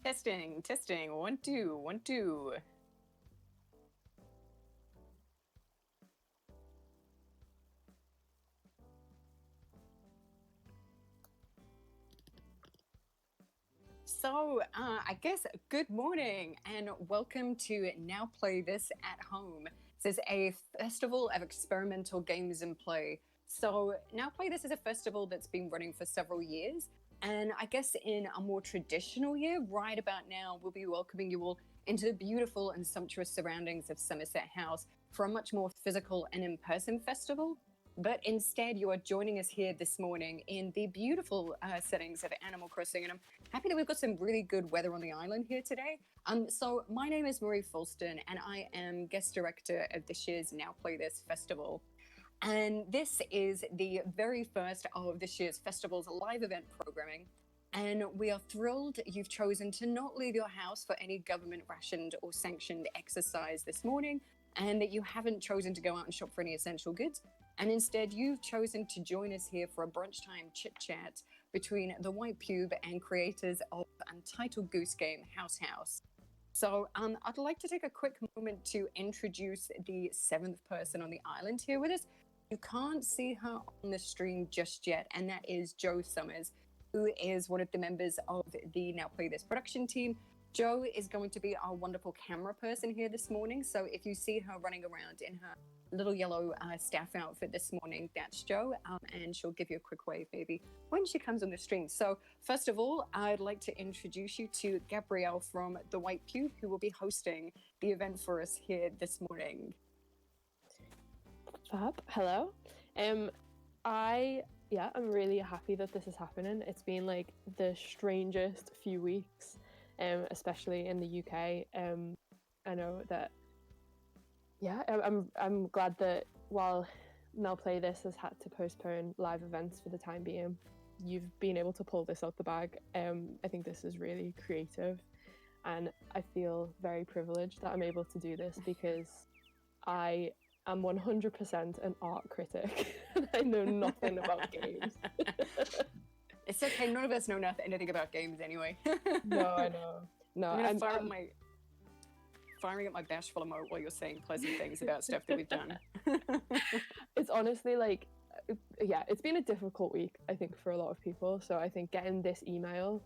Testing. 1, 2, 1, 2. So, I guess good morning and welcome to Now Play This at Home. This is a festival of experimental games and play. So, Now Play This is a festival that's been running for several years. And I guess in a more traditional year, right about now, we'll be welcoming you all into the beautiful and sumptuous surroundings of Somerset House for a much more physical and in-person festival. But instead, you are joining us here this morning in the beautiful settings of Animal Crossing. And I'm happy that we've got some really good weather on the island here today. So my name is Marie Fulston, and I am guest director of this year's Now Play This festival. And this is the very first of this year's festival's live event programming. And we are thrilled you've chosen to not leave your house for any government rationed or sanctioned exercise this morning, and that you haven't chosen to go out and shop for any essential goods. And instead, you've chosen to join us here for a brunch time chit-chat between the White Pube and creators of Untitled Goose Game, House. So I'd like to take a quick moment to introduce the seventh person on the island here with us. You can't see her on the stream just yet, and that is Jo Summers, who is one of the members of the Now Play This production team. Jo is going to be our wonderful camera person here this morning. So if you see her running around in her little yellow staff outfit this morning, that's Jo, and she'll give you a quick wave maybe when she comes on the stream. So first of all, I'd like to introduce you to Gabrielle from the White Pube, who will be hosting the event for us here this morning. Fab. Hello. I'm really happy that this is happening. It's been like the strangest few weeks, especially in the UK. I know that. Yeah, I'm glad that while Now Play This has had to postpone live events for the time being, you've been able to pull this out the bag. I think this is really creative, and I feel very privileged that I'm able to do this because I am 100% an art critic and I know nothing about games. It's okay, none of us know anything about games anyway. No, I know. No, I'm firing up my bashful emote while you're saying pleasant things about stuff that we've done. It's honestly like, yeah, it's been a difficult week, I think, for a lot of people. So I think getting this email,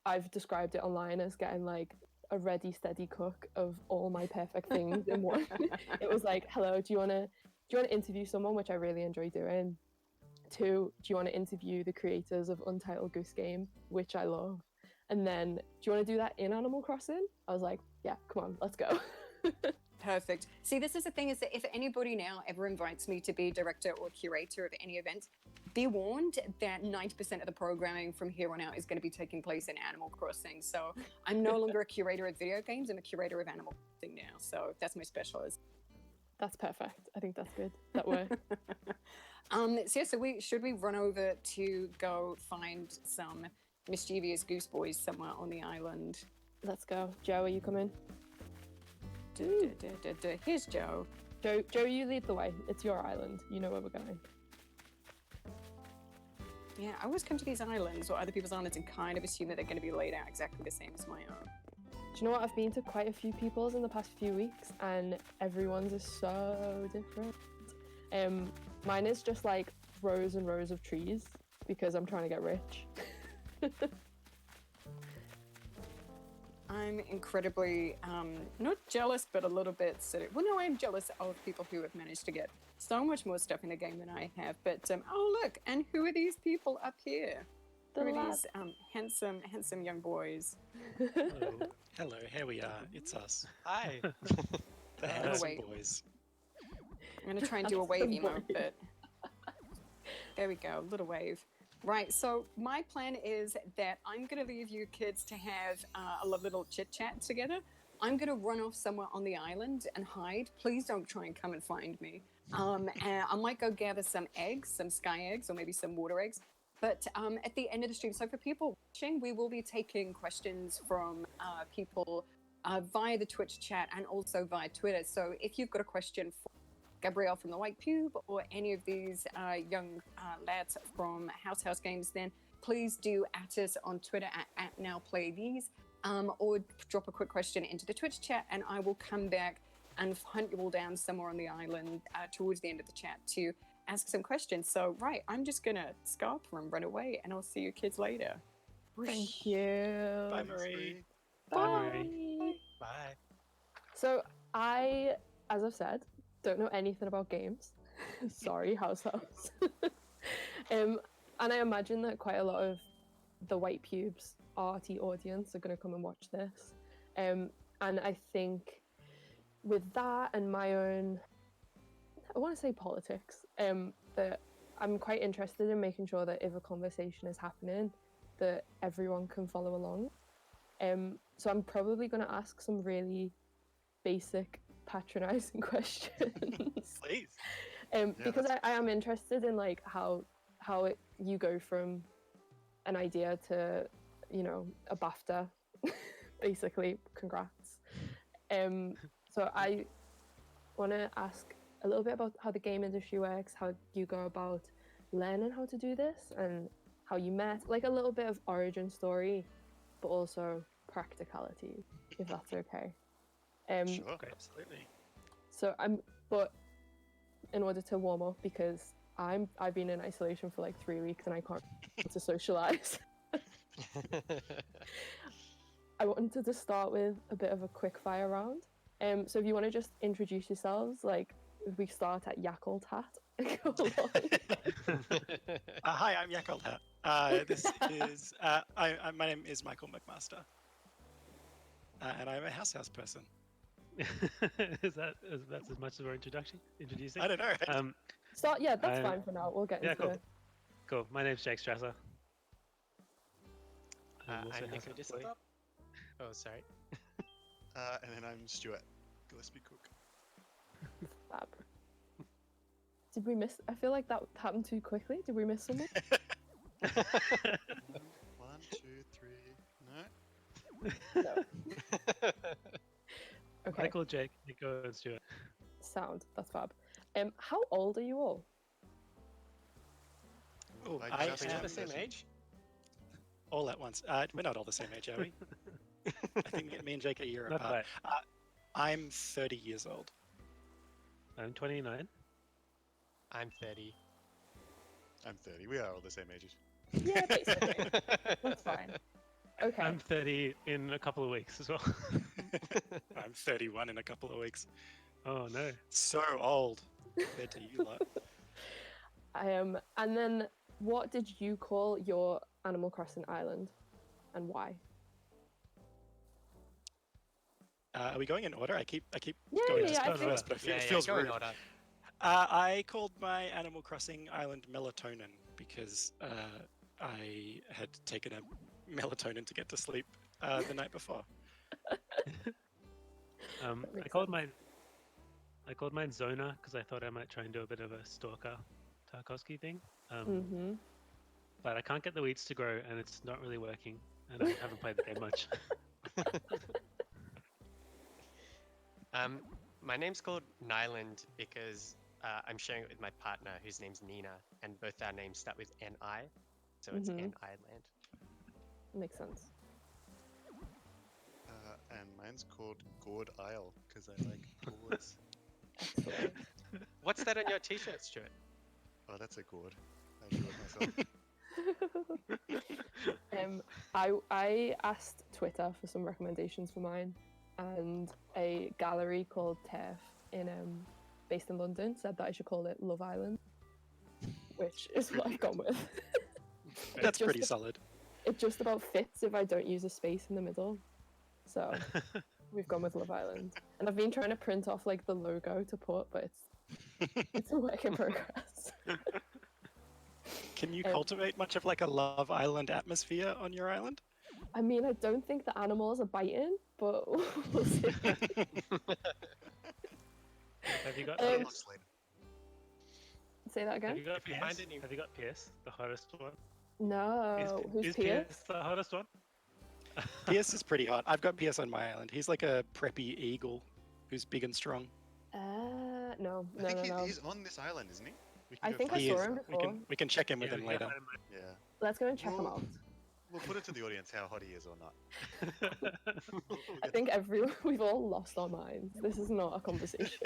I've described it online as getting like a ready, steady cook of all my perfect things in one. It was like, hello, do you want to interview someone, which I really enjoy doing? 2, do you want to interview the creators of Untitled Goose Game, which I love? And then, do you want to do that in Animal Crossing? I was like, yeah, come on, let's go. Perfect. See, this is the thing, is that if anybody now ever invites me to be director or curator of any event, be warned that 90% of the programming from here on out is going to be taking place in Animal Crossing. So I'm no longer a curator of video games, I'm a curator of Animal Crossing now. So that's my specialism. That's perfect. I think that's good. That works. Should we run over to go find some mischievous goose boys somewhere on the island? Let's go. Jo, are you coming? Here's Jo. Jo, you lead the way. It's your island. You know where we're going. Yeah, I always come to these islands or other people's islands and kind of assume that they're going to be laid out exactly the same as my own. Do you know what? I've been to quite a few people's in the past few weeks, and everyone's is so different. Mine is just like rows and rows of trees because I'm trying to get rich. I'm incredibly not jealous, but a little bit I'm jealous of people who have managed to get so much more stuff in the game than I have. But oh look, and who are these people up here? Who are these handsome young boys? Hello, here we are. It's us. Hi. The handsome boys. I'm going to try and do a wave emote, but there we go, little wave. Right, so my plan is that I'm going to leave you kids to have a little chit-chat together. I'm going to run off somewhere on the island and hide. Please don't try and come and find me. And I might go gather some eggs, some sky eggs, or maybe some water eggs. But at the end of the stream, so for people watching, we will be taking questions from people via the Twitch chat and also via Twitter. So if you've got a question for Gabrielle from the White Pube or any of these young lads from House Games, then please do at us on Twitter at @NowPlayThese, or drop a quick question into the Twitch chat, and I will come back and hunt you all down somewhere on the island towards the end of the chat to ask some questions. So, right, I'm just going to scalper and run away, and I'll see you kids later. Thank you. Bye, Marie. Bye. Marie. Bye. So I, as I've said, don't know anything about games. Sorry, house house. And I imagine that quite a lot of the White Pubes arty audience are going to come and watch this. And I think with that and my own, I want to say politics, that I'm quite interested in making sure that if a conversation is happening, that everyone can follow along. So I'm probably going to ask some really basic patronizing questions. Please. Because I am interested in like how you go from an idea to, you know, a BAFTA, basically. Congrats. So I want to ask a little bit about how the game industry works, how you go about learning how to do this, and how you met, like a little bit of origin story, but also practicality, if that's okay. Sure, absolutely. So but in order to warm up, because I've been in isolation for like 3 weeks and I can't to socialize. I wanted to start with a bit of a quick fire round. So if you want to just introduce yourselves, like if we start at Yakult Hat and go along. Hi, I'm Yakult Hat. This is my name is Michael McMaster, and I'm a house person. That's as much as we're introducing? I don't know. Start, yeah, that's fine for now. We'll get into it. Cool. My name's Jake Strasser. I'm Nico Disselthorpe. Oh, sorry. And then I'm Stuart Gillespie Cook. Fab. Did we miss? I feel like that happened too quickly. Did we miss someone? 1, 2, 3. No. No. Okay. Michael, Jake, Nico, and Stuart. Sound. That's fab. How old are you all? Oh, I am just the same age. All at once. We're not all the same age, are we? I think me and Jake are a year Not apart. quite. I'm 30 years old. I'm 29. I'm 30. I'm 30. We are all the same ages. Yeah, basically. That's fine. Okay. I'm 30 in a couple of weeks as well. I'm 31 in a couple of weeks. Oh no. So old compared to you lot. And then what did you call your Animal Crossing island and why? Are we going in order? I keep Yeah, going yeah, to this, but it feels rude. I called my Animal Crossing island Melatonin because I had taken a melatonin to get to sleep the night before. I called mine Zona because I thought I might try and do a bit of a stalker Tarkovsky thing. But I can't get the weeds to grow and it's not really working and I haven't played the game much. My name's called Nyland because I'm sharing it with my partner whose name's Nina and both our names start with N-I, so it's N-I Land. Makes sense. And mine's called Gourd Isle because I like gourds. Excellent. What's that on your t-shirt, Stuart? Oh, that's a gourd. I drew it myself. I asked Twitter for some recommendations for mine, and a gallery called TERF based in London said that I should call it Love Island, which is what I've gone with. That's pretty solid. It just about fits if I don't use a space in the middle. So we've gone with Love Island. And I've been trying to print off like the logo to put, but it's a work in progress. Can you cultivate much of like a Love Island atmosphere on your island? I mean, I don't think the animals are biting, but we'll see. Have you got Say that again? Have you got Pierce? Have you got Pierce, the hottest one? No. Who's is Pierce? The hottest one? Pierce is pretty hot. I've got Pierce on my island. He's like a preppy eagle who's big and strong. No. I think he's on this island, isn't he? I go think I find He saw is. him before. We can check in with Yeah, him yeah, later. Yeah. Let's go and check him Well, out. We'll put it to the audience how hot he is or not. We'll I get think to we've all lost our minds. This is not a conversation.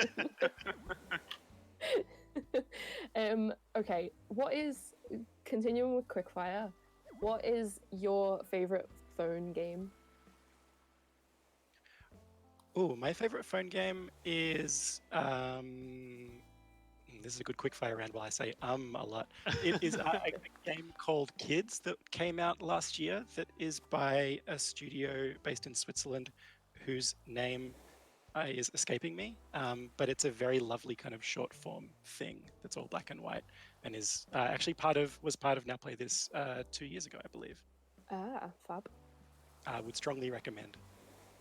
Okay, continuing with quickfire, what is your favorite phone game? Ooh, my favorite phone game is this is a good quickfire round while I say a lot. It is a game called Kids that came out last year that is by a studio based in Switzerland whose name is escaping me. But it's a very lovely kind of short form thing that's all black and white and is actually was part of Now Play This 2 years ago, I believe. Ah, fab. Would strongly recommend.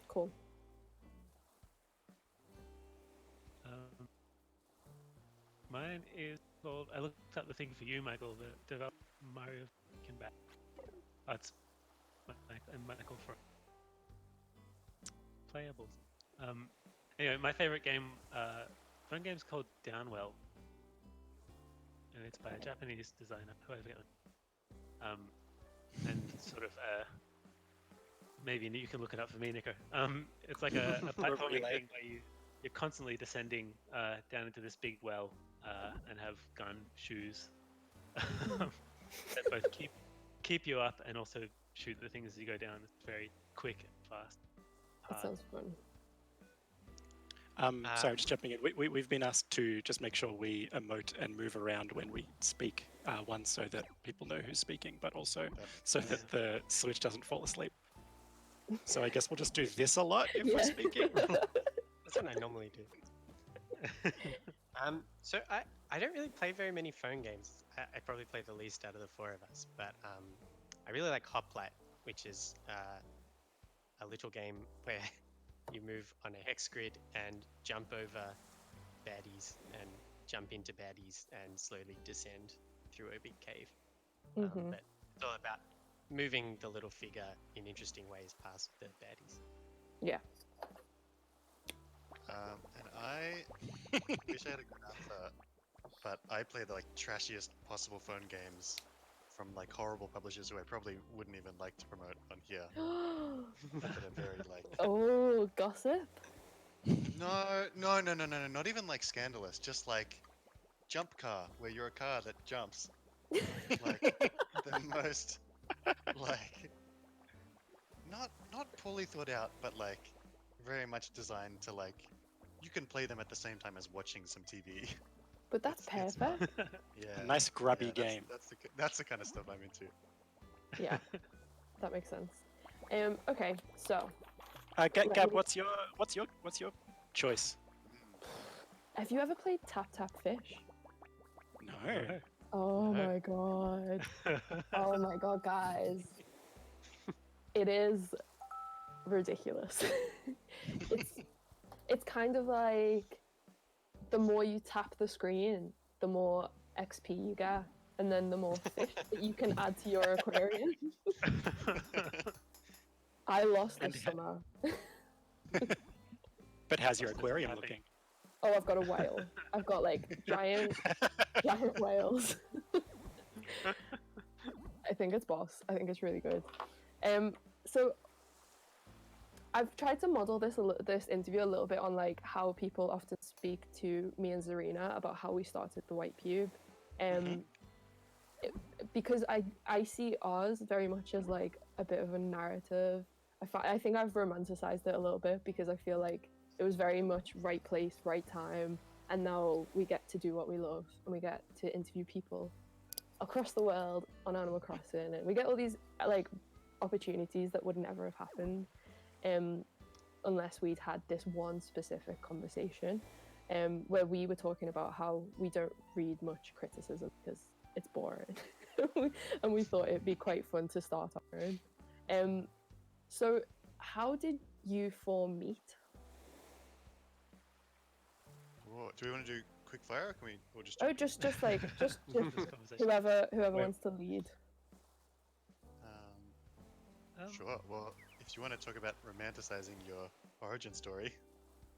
Cool. Mine is called. I looked up the thing for you, Michael. The developer Mario Can Back. That's and Michael for playables. Anyway, my favorite game, phone game is called Downwell, and it's by a Japanese designer who I forget. And sort of maybe you can look it up for me, Nico. It's like a platforming thing where you're constantly descending down into this big well and have gun shoes that both keep you up and also shoot the things as you go down. It's very quick and fast. That sounds fun. Sorry, just jumping in. We've been asked to just make sure we emote and move around when we speak. One, so that people know who's speaking, but also so that the Switch doesn't fall asleep. So I guess we'll just do this a lot if we're speaking. That's what I normally do. So I don't really play very many phone games. I probably play the least out of the four of us, but I really like Hoplite, which is a little game where you move on a hex grid and jump over baddies and jump into baddies and slowly descend through a big cave. But it's all about moving the little figure in interesting ways past the baddies. Yeah. And I wish I had a good answer, but I play the trashiest possible phone games from horrible publishers who I probably wouldn't even like to promote on here. That are very Oh, gossip? No, not even scandalous. Just Jump Car, where you're a car that jumps. The most not poorly thought out, but very much designed to you can play them at the same time as watching some TV. But that's perfect. Yeah, A nice grubby game. That's the kind of stuff I'm into. Yeah, that makes sense. Okay, so Gab, what's your choice? have you ever played Tap Tap Fish? No. Oh No. my god. Oh my god, guys. It is ridiculous. It's kind of like the more you tap the screen, the more XP you get, and then the more fish that you can add to your aquarium. I lost this summer. But how's your aquarium looking? Oh, I've got a whale. I've got giant whales. I think it's boss. I think it's really good. So I've tried to model this interview a little bit on how people often speak to me and Zarina about how we started the White Pube, because I see ours very much as a bit of a narrative. I think I've romanticized it a little bit because I feel like it was very much right place, right time, and now we get to do what we love and we get to interview people across the world on Animal Crossing, and we get all these opportunities that would never have happened unless we'd had this one specific conversation where we were talking about how we don't read much criticism because it's boring. And we thought it'd be quite fun to start our own. So how did you four meet? Whoa, do we want to do quick fire, or can we? Or just Oh, just whoever wants to lead. Sure. Well, if you want to talk about romanticizing your origin story,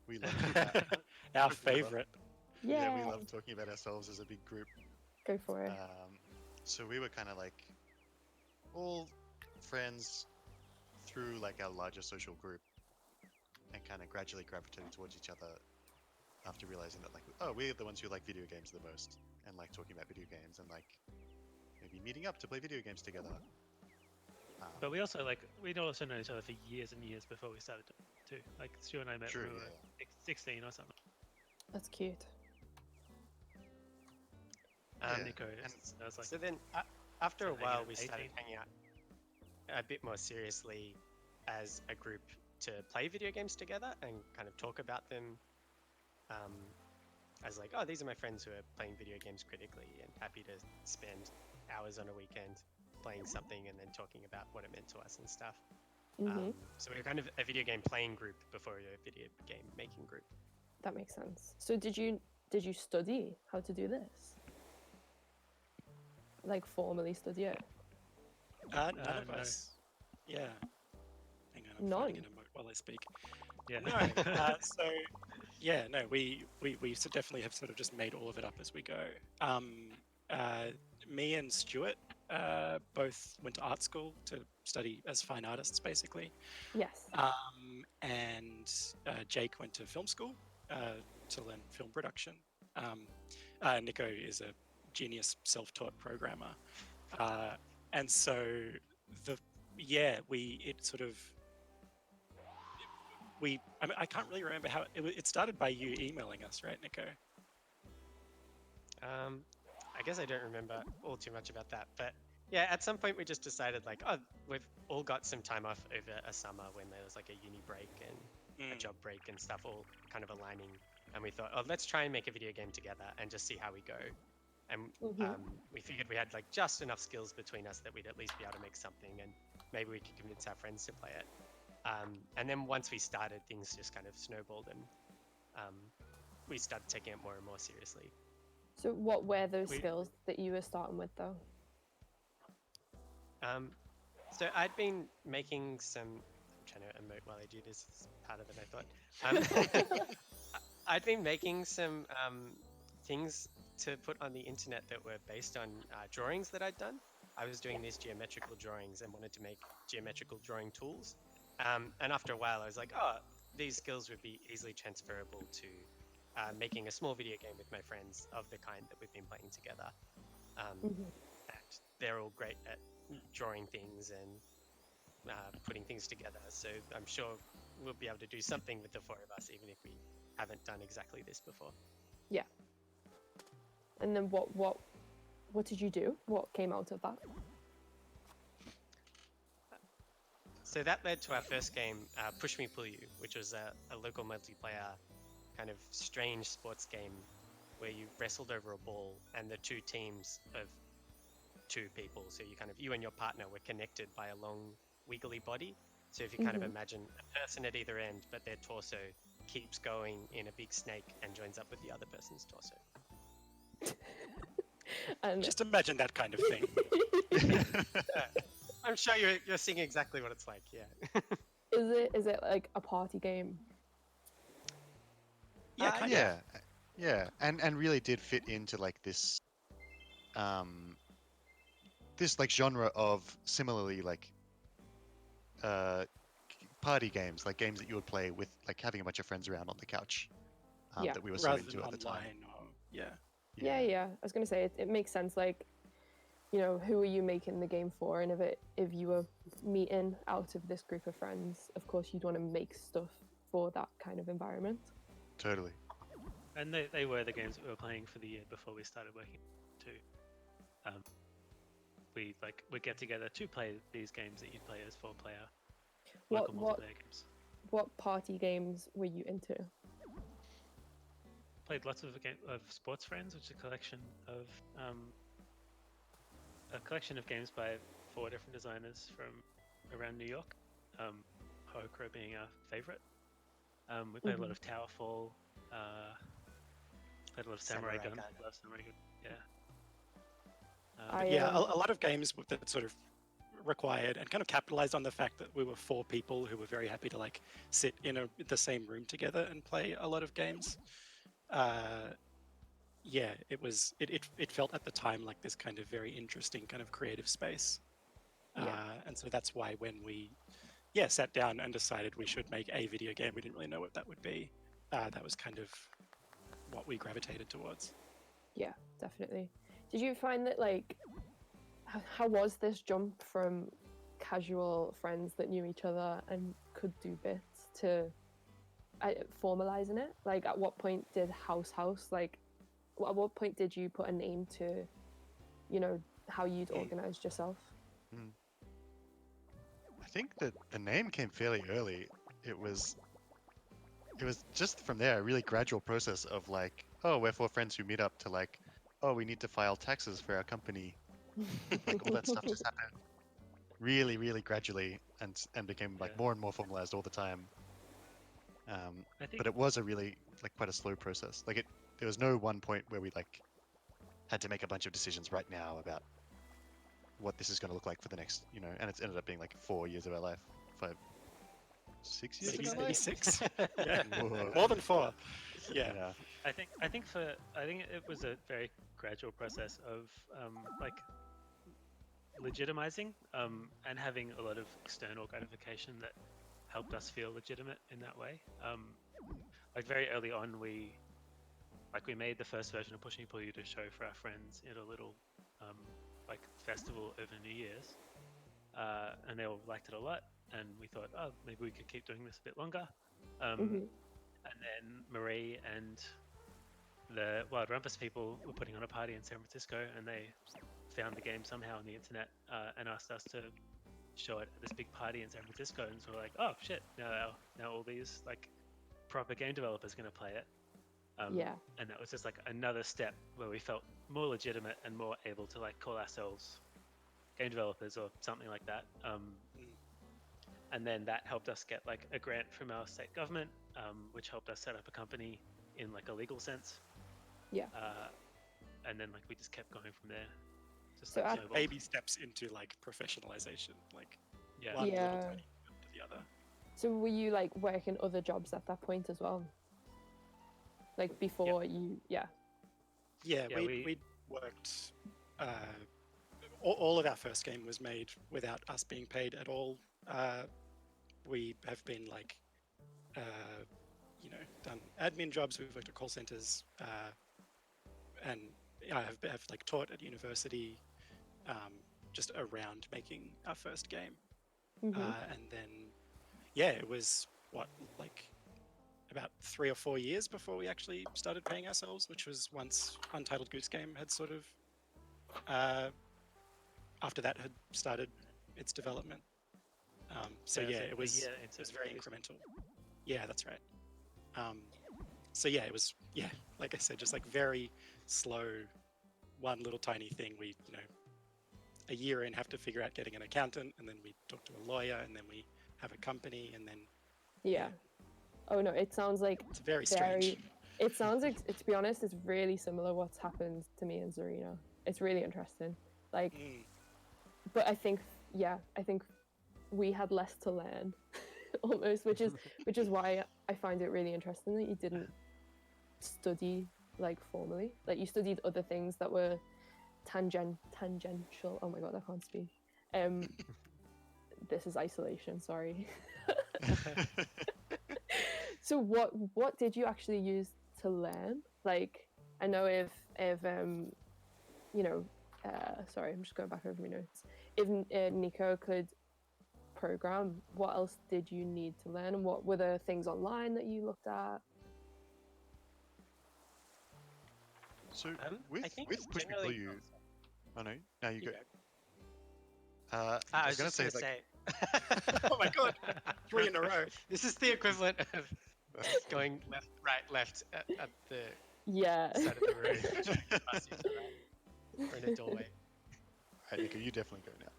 we love that. Our favorite. Yeah, we Yay. love talking about ourselves as a big group. Go for it. So we were kind of like all friends through like our larger social group, and kind of gradually gravitated towards each other after realizing that, like, oh, we're the ones who like video games the most and like talking about video games and like maybe meeting up to play video games together. But we also we'd also known each other for years and years before we started too. Like Stu and I met True, when we were yeah. 16 or something. That's cute. Yeah, Nico, and I was like, So then, after a So hanging while, out we 18. started hanging out a bit more seriously as a group to play video games together and kind of talk about them. As like, oh, these are my friends who are playing video games critically and happy to spend hours on a weekend playing something and then talking about what it meant to us and stuff. So we were kind of a video game playing group before we were a video game making group. That makes sense. So did you study how to do this? Like formally study it? None of no. us. Yeah. Hang on, I'm None? finding an emote while I speak. yeah. No. So, yeah, no, we definitely have sort of just made all of it up as we go. Me and Stuart both went to art school to study as fine artists, basically. Yes. And Jake went to film school to learn film production. Nico is a genius self-taught programmer. And so I can't really remember how it started by you emailing us, right, Nico? I guess I don't remember all too much about that, but yeah, at some point we just decided like, oh, we've all got some time off over a summer when there was like a uni break and a job break and stuff all kind of aligning, and we thought, oh, let's try and make a video game together and just see how we go. And we figured we had like just enough skills between us that we'd at least be able to make something, and maybe we could convince our friends to play it. And then once we started, things just kind of snowballed, and we started taking it more and more seriously. So what were those skills that you were starting with though? So I'd been making some. I'm trying to emote while I do this. It's harder than I thought. I'd been making some things to put on the internet that were based on drawings that I'd done. I was doing these geometrical drawings and wanted to make geometrical drawing tools. And after a while, I was like, oh, these skills would be easily transferable to making a small video game with my friends of the kind that we've been playing together. And they're all great at drawing things and putting things together. So I'm sure we'll be able to do something with the four of us, even if we haven't done exactly this before. Yeah. And then what did you do? What came out of that? So that led to our first game, Push Me Pull You, which was a local multiplayer kind of strange sports game where you wrestled over a ball and the two teams of two people, so you and your partner were connected by a long wiggly body. So if you kind of imagine a person at either end, but their torso keeps going in a big snake and joins up with the other person's torso. And Just imagine that kind of thing. I'm sure you're seeing exactly what it's like, yeah. is it like a party game? Yeah, kind of. Yeah, and really did fit into like this this like genre of similarly like party games, like games that you would play with like having a bunch of friends around on the couch that we were so Rather into than at the time. online or Yeah. I was gonna say it makes sense. Like, you know, who are you making the game for? And if you were meeting out of this group of friends, of course you'd want to make stuff for that kind of environment. Totally. And they were the games that we were playing for the year before we started working too. We'd get together to play these games that you'd play as 4-player local multiplayer games. What party games were you into? Played lots of Sports Friends, which is a collection of games by 4 different designers from around New York. Hokra being our favorite. We played a lot of Towerfall. Played a lot of Samurai Gun. Love Samurai Gun. Yeah. A lot of games that sort of required and kind of capitalized on the fact that we were 4 people who were very happy to like sit in the same room together and play a lot of games. yeah, it felt at the time like this kind of very interesting kind of creative space. And so that's why when we sat down and decided we should make a video game, we didn't really know what that would be. That was kind of what we gravitated towards. Yeah, definitely. Did you find that, like, how was this jump from casual friends that knew each other and could do bits to formalizing it? Like, at what point did House, like, at what point did you put a name to, you know, how you'd organized yourself? I think that the name came fairly early. It was just from there a really gradual process of like, oh, we're four friends who meet up, to like, oh, we need to file taxes for our company. Like all that stuff just happened really, really gradually and became like more and more formalized all the time. But it was a really like quite a slow process. Like there was no one point where we like had to make a bunch of decisions right now about what this is going to look like for the next, and it's ended up being like 4 years of our life, 6 years of our Maybe life. 6. Yeah, Whoa. more than 4. Yeah. I think it was a very gradual process of like legitimizing and having a lot of external gratification that helped us feel legitimate in that way. Like very early on, we made the first version of Push Me Pull You to show for our friends at a little like festival over New Year's, and they all liked it a lot. And we thought, oh, maybe we could keep doing this a bit longer. And then Marie and the Wild Rumpus people were putting on a party in San Francisco, and they found the game somehow on the internet and asked us to show it at this big party in San Francisco. And so we're like, oh shit, now all these like proper game developers going to play it. And that was just like another step where we felt more legitimate and more able to like call ourselves game developers or something like that. And then that helped us get like a grant from our state government, which helped us set up a company in like a legal sense. And then like we just kept going from there. Just So like baby steps into like professionalization, like one little tiny after the other. So were you like working other jobs at that point as well? Like before you, Yeah, we worked. All of our first game was made without us being paid at all. We have been like, done admin jobs. We've worked at call centers, and I have like taught at university, just around making our first game. And then, it was about 3 or 4 years before we actually started paying ourselves, which was once Untitled Goose Game had sort of, after that had started its development. It was very incremental. Yeah, that's right. It was, like I said, just like very slow, one little tiny thing. We, a year in have to figure out getting an accountant, and then we talk to a lawyer, and then we have a company, and then Oh no, it sounds like it's very strange. It sounds like, to be honest, it's really similar what's happened to me and Zarina. It's really interesting. Like, but I think we had less to learn, almost, which is why I find it really interesting that you didn't study like formally. Like you studied other things that were tangential. Oh my god, I can't speak. This is isolation. Sorry. So what did you actually use to learn? Like, I know if sorry, I'm just going back over my notes. If Nico could program, what else did you need to learn, and what were the things online that you looked at? So with Push Me Pull You, oh no, now you go. I was gonna just say. Oh my god, 3 in a row. This is the equivalent of going left, right, left at the side of the room. Or in a doorway. Alright, Nico, you definitely go now.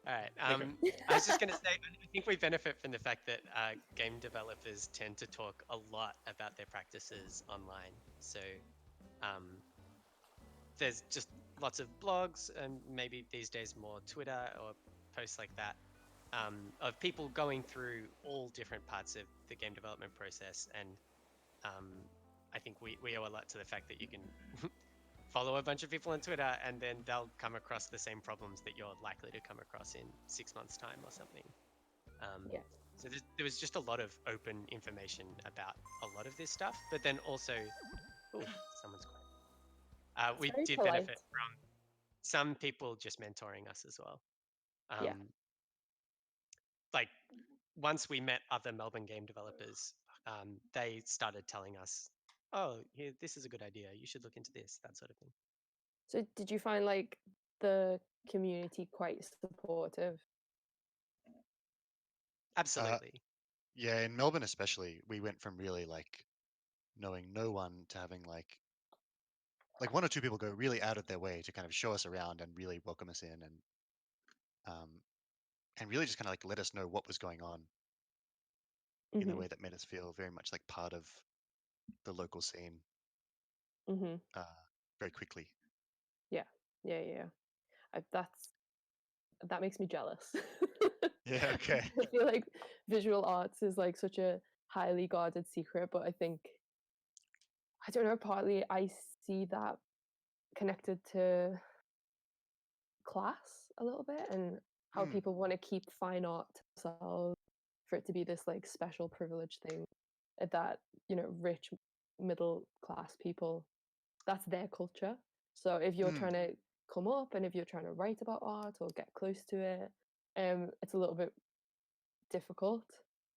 Alright, I was just going to say, I think we benefit from the fact that game developers tend to talk a lot about their practices online. So there's just lots of blogs, and maybe these days more Twitter or posts like that, of people going through all different parts of the game development process. And I think we owe a lot to the fact that you can follow a bunch of people on Twitter and then they'll come across the same problems that you're likely to come across in 6 months' time or something. Yeah. So there was just a lot of open information about a lot of this stuff, but then also, oh, someone's quiet. We very did polite. benefit from some people just mentoring us as well. Yeah. Like once we met other Melbourne game developers, they started telling us, oh, this is a good idea. You should look into this, that sort of thing. So did you find like the community quite supportive? Absolutely. Yeah, in Melbourne especially, we went from really like knowing no one to having like one or two people go really out of their way to kind of show us around and really welcome us in and really just kind of like let us know what was going on in a way that made us feel very much like part of the local scene Mm-hmm. very quickly. Yeah. That makes me jealous. Yeah, okay. I feel like visual arts is like such a highly guarded secret, but I think, I don't know, partly I see that connected to class a little bit and how people want to keep fine art to themselves, for it to be this like special privileged thing that, you know, rich middle class people, that's their culture. So if you're trying to come up and if you're trying to write about art or get close to it, it's a little bit difficult.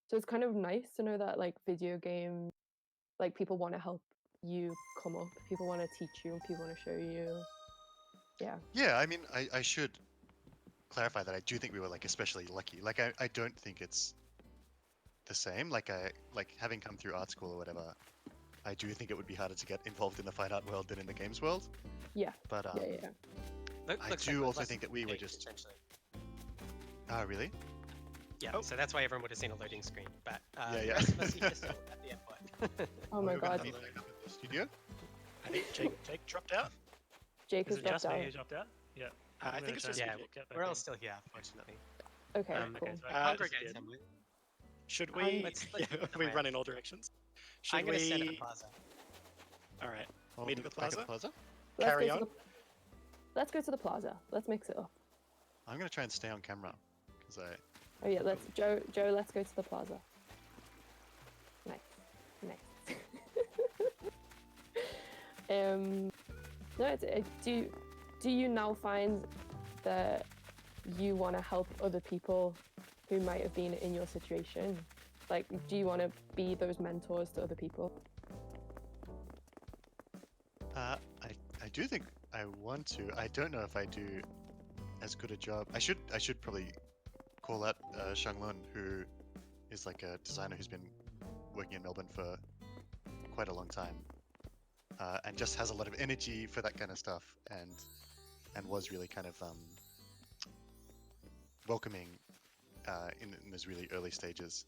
So it's kind of nice to know that like video game, like people want to help you come up, people want to teach you, and people want to show you. Yeah, I mean, I should clarify that I do think we were like especially lucky. Like I don't think it's the same. Like having come through art school or whatever, I do think it would be harder to get involved in the fine art world than in the games world. Yeah. But Yeah. I do also think that we were just. Essentially. Oh, really? Yeah, Oh. so that's why everyone would have seen a loading screen. But Yeah. the rest of us are still at the airport. Oh my We're gonna god. be lined up at the studio. I think Jake dropped out. Jake Is has it just dropped me out. who dropped out? Yeah. I think it's just Yeah, Jake. we're all still here, fortunately. Okay, cool. Okay, so Uh, Congregate somewhere. Should we? let's Yeah, get we away. run in all directions. Should I'm going to stand at the we? plaza. All right. Oh, Meet at the back at plaza? the plaza. Let's Carry go to on. let's go to the plaza. Let's mix it up. I'm gonna try and stay on camera because Oh yeah, let's Joe. Let's go to the plaza. Nice. No, do you now find that you want to help other people who might have been in your situation? Like, do you want to be those mentors to other people? I do think I want to. I don't know if I do as good a job. I should probably call out Shanglun, who is like a designer who's been working in Melbourne for quite a long time, and just has a lot of energy for that kind of stuff, and was really kind of welcoming in those really early stages.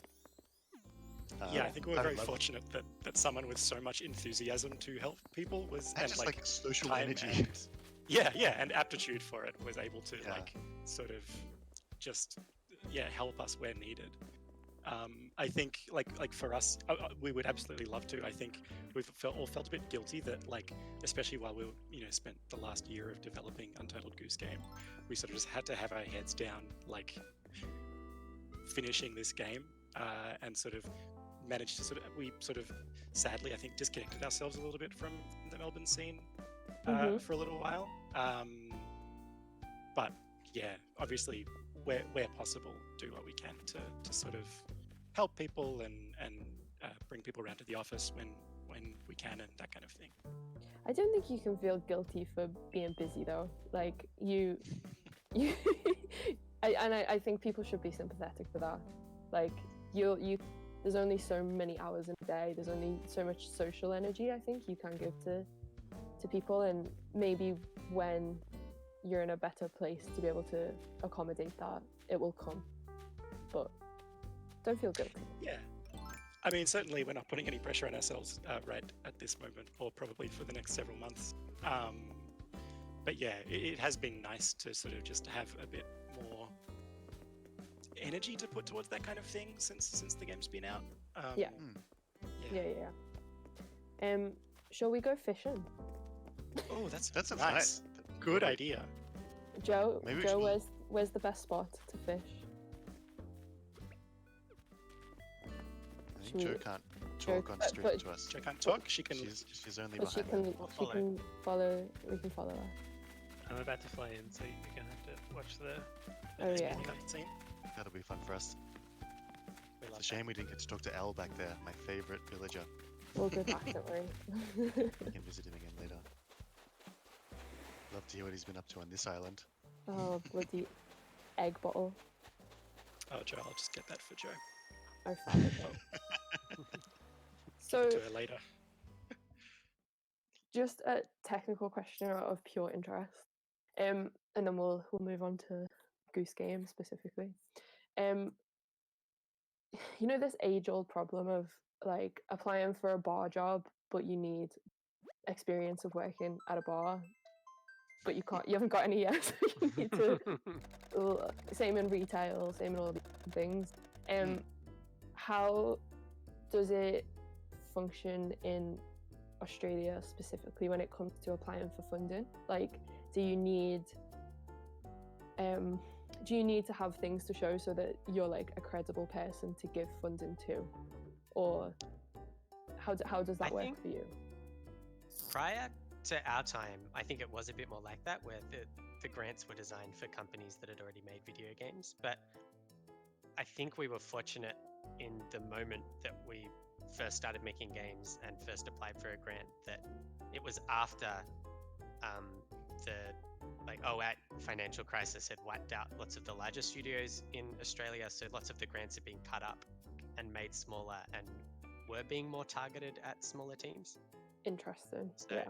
Yeah, I think we were I very love- fortunate that someone with so much enthusiasm to help people was and just like social time energy. and- yeah, and aptitude for it was able to Yeah. like sort of just help us where needed. I think like for us, we would absolutely love to. I think we've all felt a bit guilty that like, especially while we spent the last year of developing Untitled Goose Game, we sort of just had to have our heads down like finishing this game and sort of managed to we sadly I think disconnected ourselves a little bit from the Melbourne scene for a little while. But yeah, obviously where possible, do what we can to sort of help people and bring people around to the office when we can and that kind of thing. I don't think you can feel guilty for being busy though. Like you I think people should be sympathetic for that. Like you there's only so many hours in a day, there's only so much social energy I think you can give to people, and maybe when you're in a better place to be able to accommodate that, it will come. But don't feel guilty. Yeah. I mean, certainly we're not putting any pressure on ourselves right at this moment, or probably for the next several months. But yeah, it has been nice to sort of just have a bit more energy to put towards that kind of thing since the game's been out. Yeah. Yeah. Yeah. Shall we go fishing? Oh, That sounds nice. nice. Good Totally. idea. Joe, Maybe we Joe, should- where's the best spot to fish? I think Should Joe we- can't Joe- talk on but- stream but- to us. She can't talk. She can. She's only But she behind can, that. she can follow. We can follow her. I'm about to fly in, so you're gonna have to watch the. Oh yeah. Cutscene. That'll be fun for us. We It's love a shame we didn't get to talk to Elle back there, my favorite villager. We'll go back, don't worry. We can visit him again later. Love to hear what he's been up to on this island. Oh, bloody egg bottle. Oh, Joe, I'll just get that for Joe. I found it. So, To her later. just a technical question out of pure interest, and then we'll move on to Goose Game specifically. You know this age-old problem of like applying for a bar job, but you need experience of working at a bar, but you haven't got any yet. So you need to. Same in retail, same in all these things. How does it function in Australia specifically when it comes to applying for funding? Like, do you need to have things to show so that you're like a credible person to give funding to, or how does that I work think- for you? Prior to our time, I think it was a bit more like that, where the grants were designed for companies that had already made video games. But I think we were fortunate in the moment that we first started making games and first applied for a grant that it was after the financial crisis had wiped out lots of the larger studios in Australia. So lots of the grants had been cut up and made smaller and were being more targeted at smaller teams. Interesting. So, Yeah.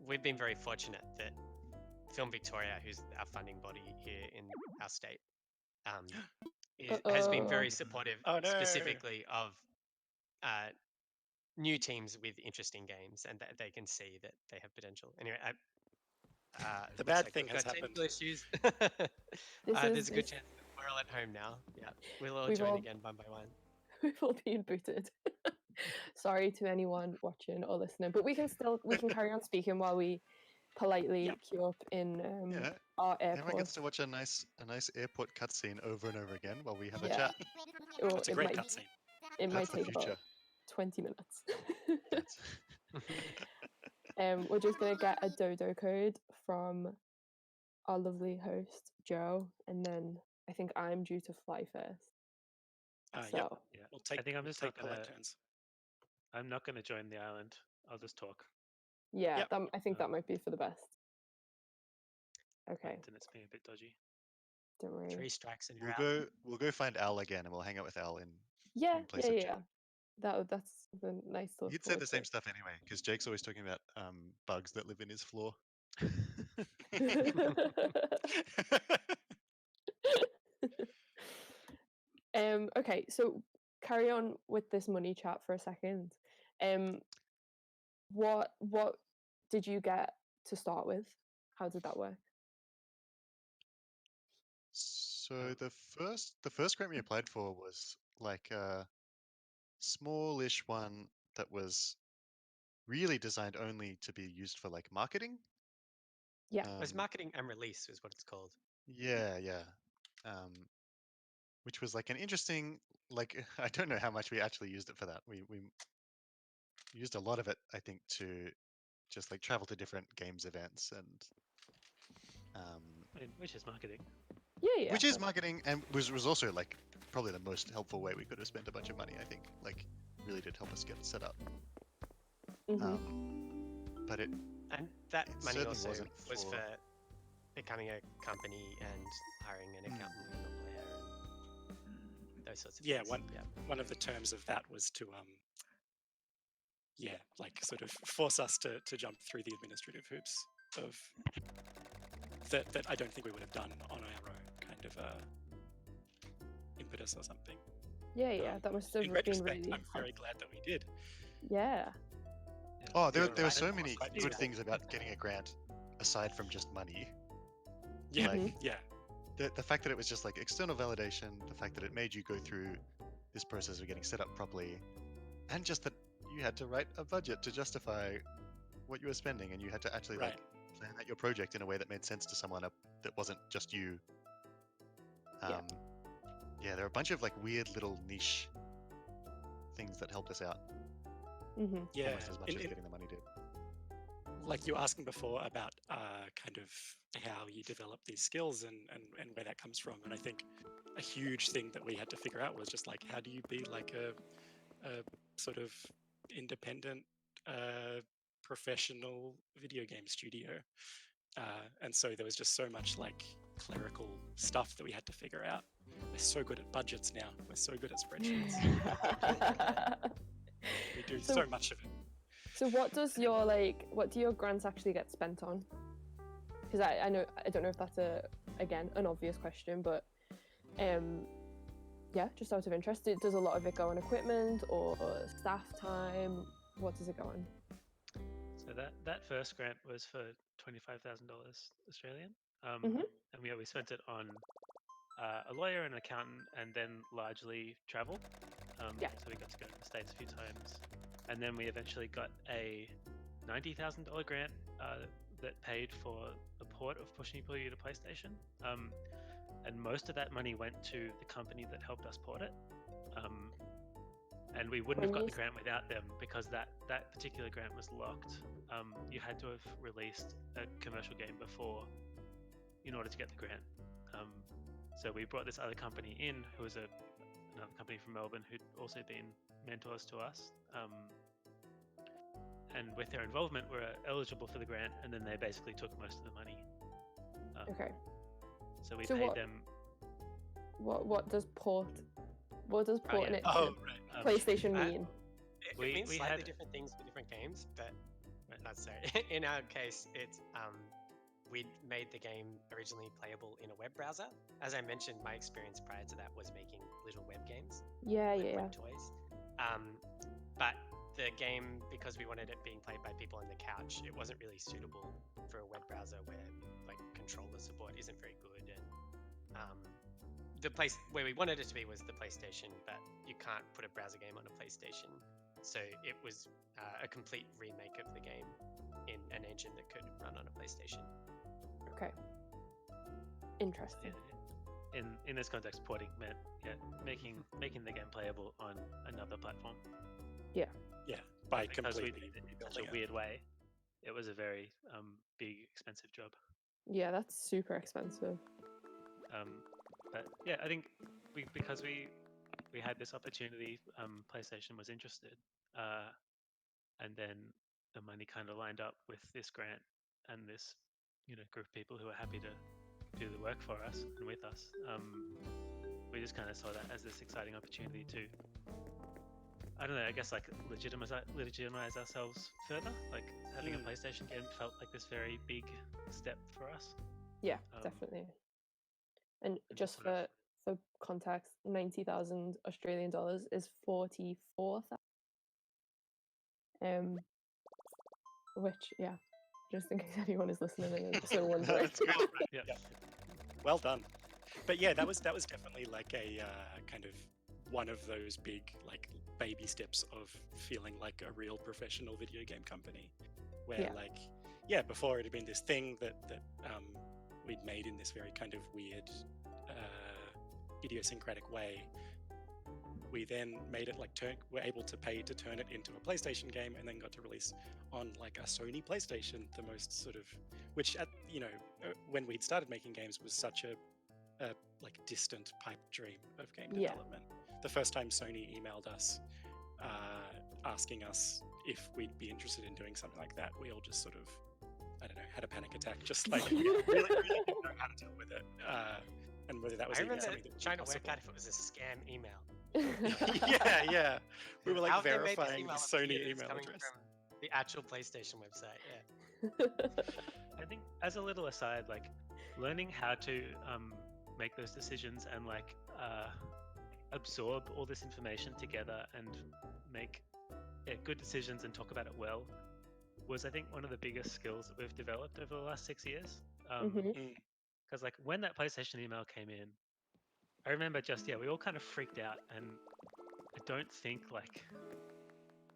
We've been very fortunate that Film Victoria, who's our funding body here in our state, has been very supportive, Oh, no. specifically of new teams with interesting games, and that they can see that they have potential. Anyway, The looks bad like thing we've has got happened. technical issues. This There's a good is- chance that we're all at home now. Yeah, we'll all We've join all- again one by one. We've all been booted. Sorry to anyone watching or listening, but we can carry on speaking while we politely Yep. queue up in Yeah, our everyone airport. gets to watch a nice airport cutscene over and over again while we have a Yeah. chat. Or It's a it great might, cutscene. it might That's the take future. about 20 minutes. That's- We're just gonna get a dodo code from our lovely host Joe, and then I think I'm due to fly first. Yep. So Yeah. We'll take. I think I'm we'll just take not polite gonna. turns. I'm not gonna join the island. I'll just talk. yeah, Yep. I think that Um, might be for the best. Okay, Internet's being a bit dodgy. don't worry. 3 strikes and you're out. we'll go find Al again and we'll hang out with Al in Yeah, in place yeah, of yeah. Jake. That's the nice to look He'd say forward the same to. stuff anyway, because Jake's always talking about bugs that live in his floor. Okay, so carry on with this money chat for a second. What did you get to start with? How did that work? So the first grant we applied for was like a smallish one that was really designed only to be used for like marketing. Yeah. It was marketing and release is what it's called. Yeah, yeah. Which was like an interesting, like I don't know how much we actually used it for that. We used a lot of it, I think, to just like travel to different games events and I mean, which is marketing. Yeah. which is marketing and was also like probably the most helpful way we could have spent a bunch of money. I think like really did help us get it set up. Mhm. But it And that It money certainly also wasn't was for- for becoming a company and hiring an accountant and a lawyer and those sorts of Yeah, things. one of the terms of that was to like sort of force us to jump through the administrative hoops of that I don't think we would have done on our own, kind of impetus or something. Yeah. That must have In been retrospect, really I'm very glad that we did. Yeah. Oh, there You're were right, so it was many quite good useful. things about getting a grant aside from just money. Yeah, Mhm. yeah, The fact that it was just like external validation, the fact that it made you go through this process of getting set up properly, and just that you had to write a budget to justify what you were spending, and you had to actually Right. like plan out your project in a way that made sense to someone that wasn't just you. Yeah, there are a bunch of like weird little niche things that helped us out Yeah. almost as much as getting the money did. Like you were asking before about kind of how you develop these skills and where that comes from. And I think a huge thing that we had to figure out was just like, how do you be like a sort of independent professional video game studio? And so there was just so much like clerical stuff that we had to figure out. We're so good at budgets now. We're so good at spreadsheets. We do so much of it. So what do your grants actually get spent on? Because I don't know if that's an obvious question, but yeah, just out of interest, does a lot of it go on equipment or staff time? What does it go on? So that first grant was for $25,000 Australian, Mhm. and we spent it on a lawyer, an accountant, and then largely travel. Yeah. So we got to go to the States a few times, and then we eventually got a $90,000 grant that paid for the port of Push Me Pull You to PlayStation. And most of that money went to the company that helped us port it. And we wouldn't have got the grant without them, because that particular grant was locked. You had to have released a commercial game before in order to get the grant. So we brought this other company in, who was another company from Melbourne who'd also been mentors to us. And with their involvement, we're eligible for the grant, and then they basically took most of the money. Okay. So we paid them. What does port in it Oh, right. PlayStation mean? It We- means we slightly had- different things for different games, but sorry. In our case, it's we made the game originally playable in a web browser. As I mentioned, my experience prior to that was making little web games. Yeah. Web toys. But the game, because we wanted it being played by people on the couch, it wasn't really suitable for a web browser where like controller support isn't very good. And the place where we wanted it to be was the PlayStation, but you can't put a browser game on a PlayStation. So it was a complete remake of the game in an engine that could run on a PlayStation. Okay. Interesting. In this context, porting meant making the game playable on another platform. Yeah, by Because we completely did it in such rebuilding a it. weird way, it was a very big, expensive job. Yeah, that's super expensive. But yeah, I think because we had this opportunity, PlayStation was interested, and then the money kind of lined up with this grant and this group of people who are happy to do the work for us and with us. We just kind of saw that as this exciting opportunity to, I don't know, I guess like legitimize ourselves further. Like having a PlayStation game felt like this very big step for us. Yeah, definitely. And just for context, 90,000 Australian dollars is 44,000. Which, yeah, just in case anyone is listening and so wondering. That's good. Yeah. Well done. But yeah, that was definitely like a kind of one of those big like baby steps of feeling like a real professional video game company, where before it had been this thing that we'd made in this very kind of weird idiosyncratic way. We then made it like we're able to pay to turn it into a PlayStation game, and then got to release on like a Sony PlayStation, the most sort of, which at when we'd started making games was such a like distant pipe dream of game development. The first time Sony emailed us asking us if we'd be interested in doing something like that, we all just sort of, I don't know, had a panic attack, just like really didn't know how to deal with it, and whether that was I even remember something that was trying to possible. work out if it was a scam email. yeah. We were like How have they made this verifying the email Sony appear that's email coming address. from the actual PlayStation website. Yeah. I think as a little aside, like learning how to make those decisions and like absorb all this information together and make good decisions and talk about it well was, I think, one of the biggest skills that we've developed over the last 6 years. Because like when that PlayStation email came in, I remember we all kind of freaked out, and I don't think like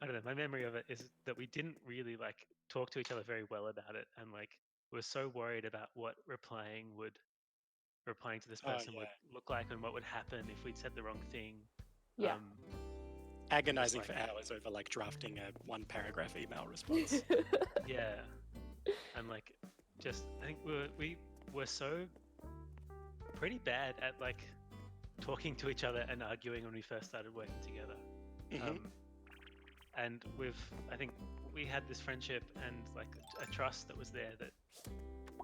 I don't know. My memory of it is that we didn't really like talk to each other very well about it, and like we were so worried about what replying to this Oh, person would yeah. look like and what would happen if we'd said the wrong thing. Yeah. Agonizing like- for hours over like drafting a 1-paragraph email response. Yeah, and like just I think we were so pretty bad at like talking to each other and arguing when we first started working together. Mhm. And I think we had this friendship and like a trust that was there that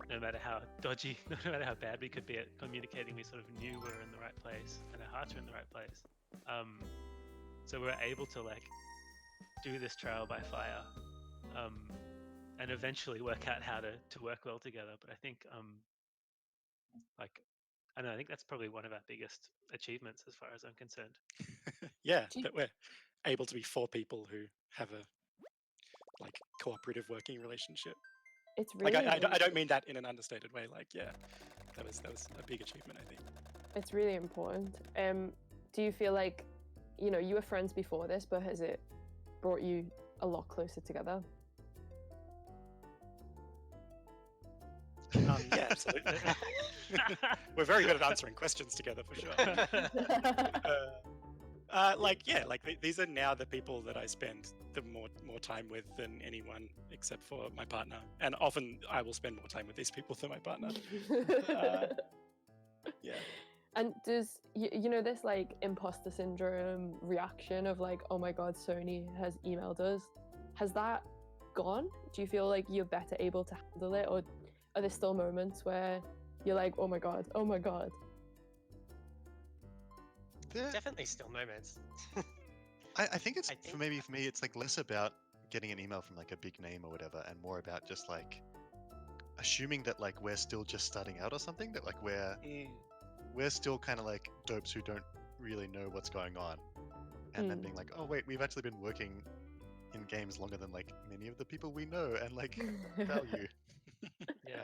no matter how dodgy, no matter how bad we could be at communicating, we sort of knew we were in the right place and our hearts were in the right place. So we were able to like do this trial by fire, and eventually work out how to work well together. But I think like I don't know, I think that's probably one of our biggest achievements as far as I'm concerned. Yeah, Do you- that we're able to be 4 people who have a like cooperative working relationship. It's Like really, I don't mean that in an understated way. Like yeah, that was a big achievement, I think. it's really important. Do you feel like, you know, you were friends before this, but has it brought you a lot closer together? Yeah, absolutely. We're very good at answering questions together for sure. These are now the people that I spend the more time with than anyone except for my partner, and often I will spend more time with these people than my partner. Yeah. And does you know this like imposter syndrome reaction of like, oh my god, Sony has emailed us? Has that gone? Do you feel like you're better able to handle it, or are there still moments where you're like, oh my god, oh my god? Definitely still moments. I think it's I think- for me it's like less about getting an email from like a big name or whatever, and more about just like assuming that like we're still just starting out or something, that like we're still kind of like dopes who don't really know what's going on, and then being like, oh wait, we've actually been working in games longer than like many of the people we know and like value. Yeah.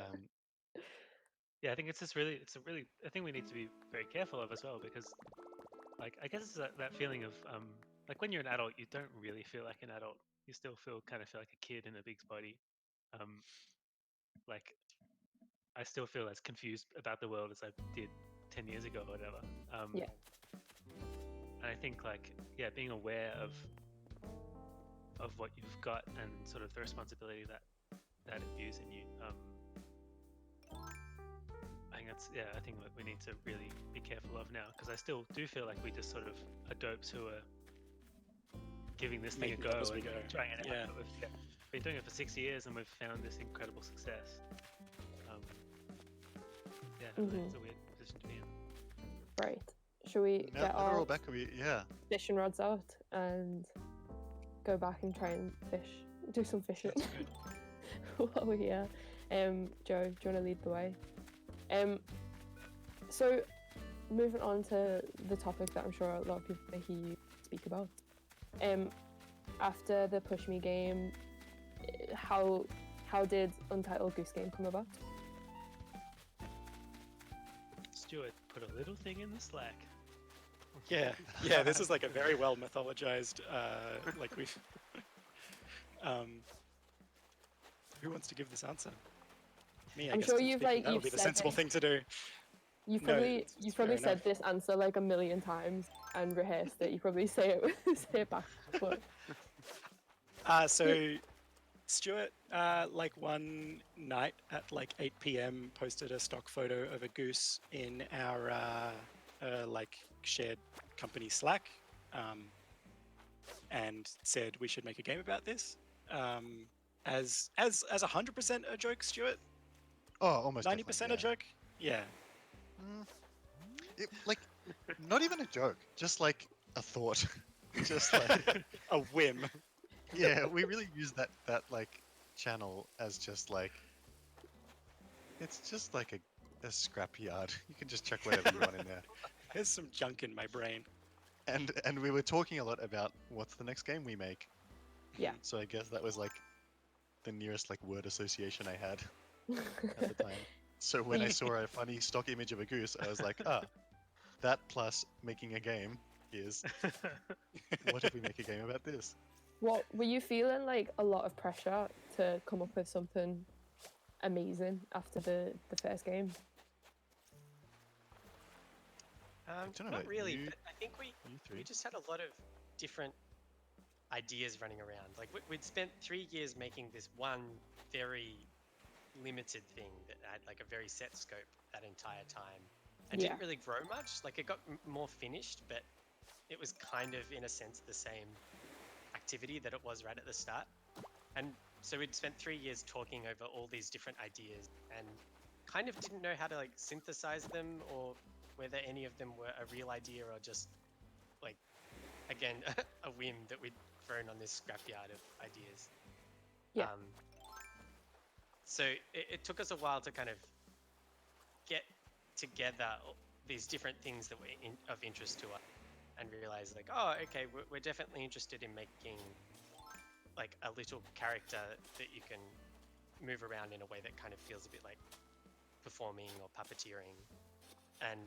Yeah, I think it's a really I think we need to be very careful of as well, because like I guess it's that feeling of like when you're an adult you don't really feel like an adult, you still kind of feel like a kid in a big body. Like I still feel as confused about the world as I did 10 years ago or whatever. Yeah. And I think like being aware of what you've got and sort of the responsibility that it views in you. I think what we need to really be careful of now, because I still do feel like we just sort of are dopes who are giving this thing a Making it go up as we and go. trying it Yeah. out. But we've been doing it for 6 years and we've found this incredible success. It's a weird position to be in. Right. Should we Now get that we're our all back, yeah. fishing rods out and go back and try and do some fishing That's good. while we're here? Joe, do you want to lead the way? So moving on to the topic that I'm sure a lot of people want to hear you speak about. After the Push Me game, how did Untitled Goose Game come about? Stuart put a little thing in the Slack. Yeah, this is like a very well mythologized, like we've. Who wants to give this answer? Me, I I'm guess. sure I'm you've, speaking. like, That'll you've be the said sensible it. thing to do. You've No, probably it's said fair this answer like a million times and rehearsed it. You probably say it back, but So Stuart, like one night at like 8 p.m. posted a stock photo of a goose in our like shared company Slack, and said we should make a game about this. As 100% a joke, Stuart. Oh, almost 90% definitely, a joke. Yeah. Like, not even a joke, just like a thought. Just like, A whim. yeah, we really use that like channel as just like, it's just like a scrapyard. You can just chuck whatever you want in there. There's some junk in my brain. And we were talking a lot about what's the next game we make. yeah. So I guess that was like the nearest like word association I had at the time. So when I saw a funny stock image of a goose, I was like, that plus making a game is, what if we make a game about this? What were you feeling like a lot of pressure to come up with something amazing after the first game? don't know Not about really, you- but I think we three. just had a lot of different ideas running around. Like we'd spent 3 years making this one very limited thing that had like a very set scope that entire time, and Yeah. didn't really grow much. Like it got more finished, but it was kind of in a sense the same activity that it was right at the start. And so we'd spent 3 years talking over all these different ideas and kind of didn't know how to like synthesize them, or whether any of them were a real idea or just like, again, a whim that we'd thrown on this scrapyard of ideas. Yeah. So it took us a while to kind of get together these different things that were of interest to us, and realize like, oh, okay, we're definitely interested in making like a little character that you can move around in a way that kind of feels a bit like performing or puppeteering. And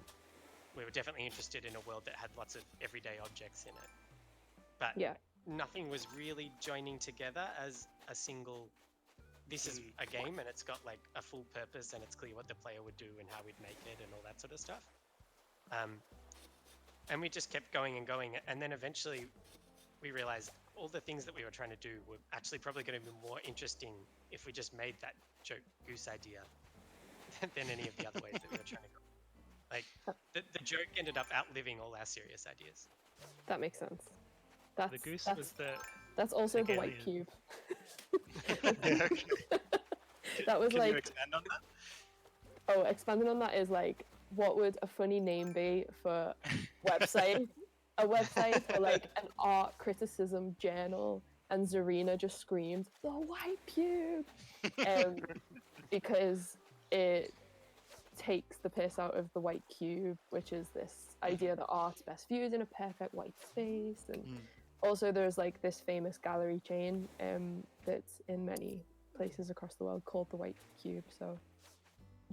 we were definitely interested in a world that had lots of everyday objects in it. But Yeah. nothing was really joining together as a single, this is a game and it's got like a full purpose and it's clear what the player would do and how we'd make it and all that sort of stuff. And we just kept going and going, and then eventually we realized all the things that we were trying to do were actually probably going to be more interesting if we just made that joke goose idea than any of the other ways that we were trying to go. Like the joke ended up outliving all our serious ideas. That makes sense. That's The goose that's, was the. that's also the Again, White yeah. Pube. Yeah, okay. That was Can like, you expand on that? oh, expanding on that is like, what would a funny name be for website? A website for like an art criticism journal, and Zarina just screamed, "The White Pube!" Because it takes the piss out of the white cube, which is this idea that art's best viewed in a perfect white space. And also there's like this famous gallery chain that's in many places across the world called the White Cube. So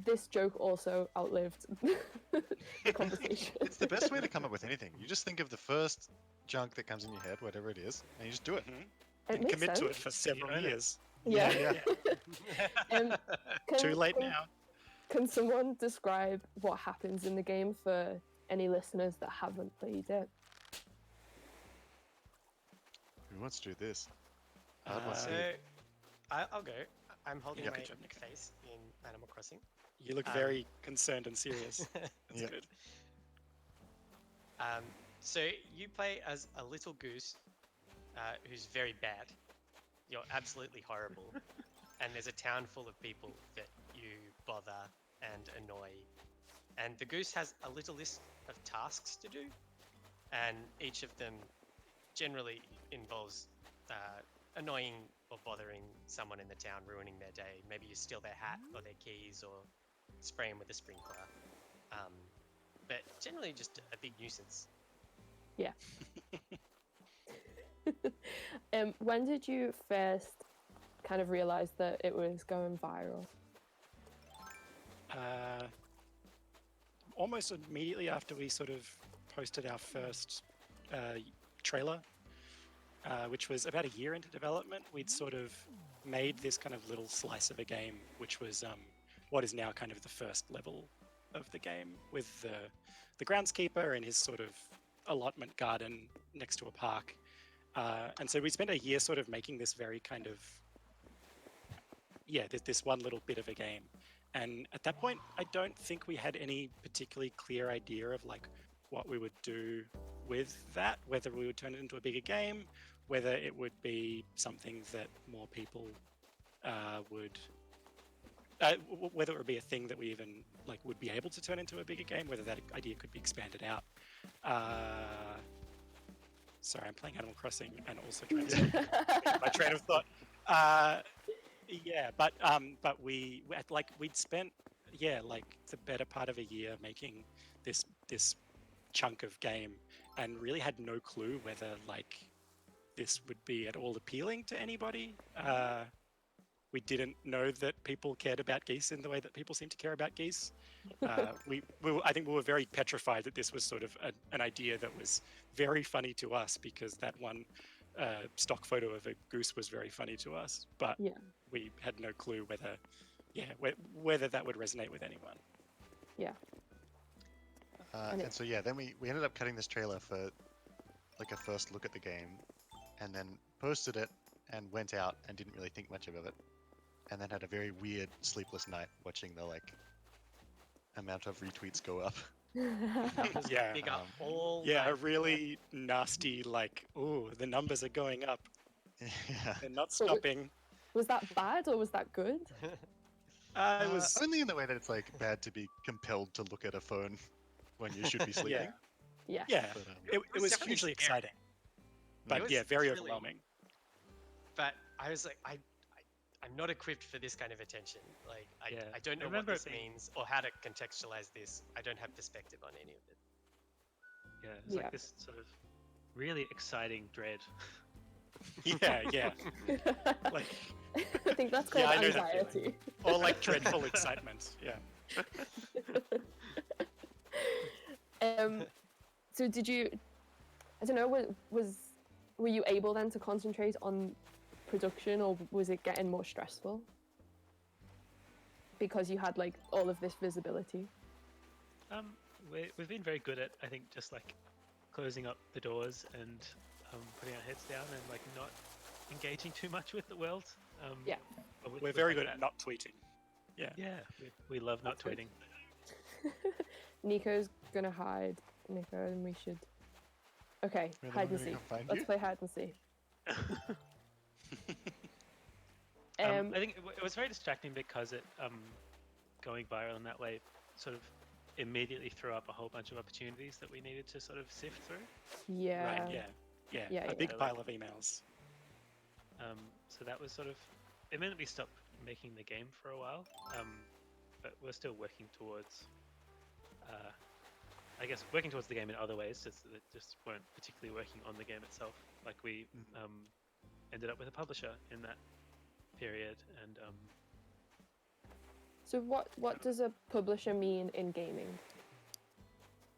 this joke also outlived the conversation. It's the best way to come up with anything. You just think of the first junk that comes in your head, whatever it is, and you just do it. It And makes commit sense. to it for several own it. years. Yeah. Yeah. Too late now. Can someone describe what happens in the game for any listeners that haven't played it? Who wants to do this? So I'll go. I'm holding Yeah, my good job, Nick. face in Animal Crossing. You look very concerned and serious. That's Yeah. good. So you play as a little goose who's very bad. You're absolutely horrible. And there's a town full of people that you bother and annoy. And the goose has a little list of tasks to do. And each of them generally involves annoying or bothering someone in the town, ruining their day. Maybe you steal their hat or their keys or spray them with a sprinkler. But generally just a big nuisance. Yeah. When did you first kind of realize that it was going viral? Almost immediately after we sort of posted our first trailer, which was about a year into development, we'd sort of made this kind of little slice of a game, which was what is now kind of the first level of the game, with the groundskeeper and his sort of allotment garden next to a park. And so we spent a year sort of making this very kind of, this one little bit of a game. And at that point, I don't think we had any particularly clear idea of like what we would do with that, whether we would turn it into a bigger game, whether it would be something that more people whether it would be a thing that we even like would be able to turn into a bigger game, whether that idea could be expanded out. Sorry, I'm playing Animal Crossing and also trying to my train of thought. But we'd spent like the better part of a year making this chunk of game, and really had no clue whether like this would be at all appealing to anybody. We didn't know that people cared about geese in the way that people seem to care about geese. I think we were very petrified that this was sort of an idea that was very funny to us, because that one stock photo of a goose was very funny to us, but Yeah. we had no clue whether that would resonate with anyone. Yeah. And so yeah, then we ended up cutting this trailer for like a first look at the game, and then posted it and went out and didn't really think much of it, and then had a very weird sleepless night watching the like amount of retweets go up. Yeah. Big up all. Yeah, a like, really nasty like, oh, the numbers are going up. Yeah. They're not So stopping. Was that bad or was that good? It was Only in the way that it's like bad to be compelled to look at a phone when you should be sleeping. yeah, Yeah. yeah. But, It was was definitely hugely scary. exciting, but was yeah, very really- overwhelming. But I was like, I'm not equipped for this kind of attention. Like, Yeah. I don't know what remember this it being- means or how to contextualize this. I don't have perspective on any of it. Yeah, it's Yeah. like this sort of really exciting dread. Yeah. Like, I think that's called Yeah, I know that feeling. anxiety. or like dreadful excitement. Yeah. So did you? I don't know. Were you able then to concentrate on production, or was it getting more stressful because you had like all of this visibility? We've been very good at, I think, just like closing up the doors and putting our heads down and like not engaging too much with the world. Yeah. but with- We're with, very like, good at not tweeting. Yeah. Yeah, we love not That's good. tweeting. Nico's gonna hide. Nico, and we should. Okay, Really hide and wondering seek. if I'll find Let's you? play hide and seek. I think it was very distracting because it going viral in that way sort of immediately threw up a whole bunch of opportunities that we needed to sort of sift through. Yeah. Right. Yeah. Yeah, A big yeah. pile of emails. So that was sort of it meant we stopped making the game for a while, but we're still working towards I guess working towards the game in other ways, just that just weren't particularly working on the game itself. Like we ended up with a publisher in that period, and So what does a publisher mean in gaming?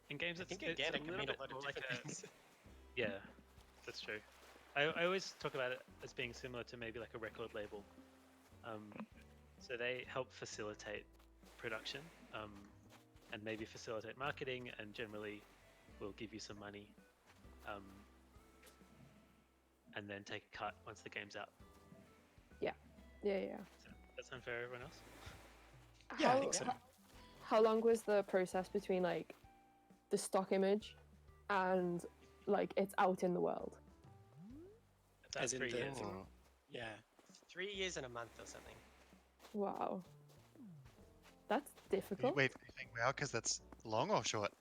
in games I it's, think it's again, a it can little mean a bit lot of more like different a things. yeah, that's true. I always talk about it as being similar to maybe like a record label. So they help facilitate production and maybe facilitate marketing, and generally will give you some money and then take a cut once the game's out. Yeah. So that sound fair, everyone else? Yeah, I think so. How long was the process between like the stock image and like it's out in the world? About As in 3 the- years. Oh. Yeah. 3 years and a month or something. Wow. That's difficult. Wait, you think wow, because that's long or short?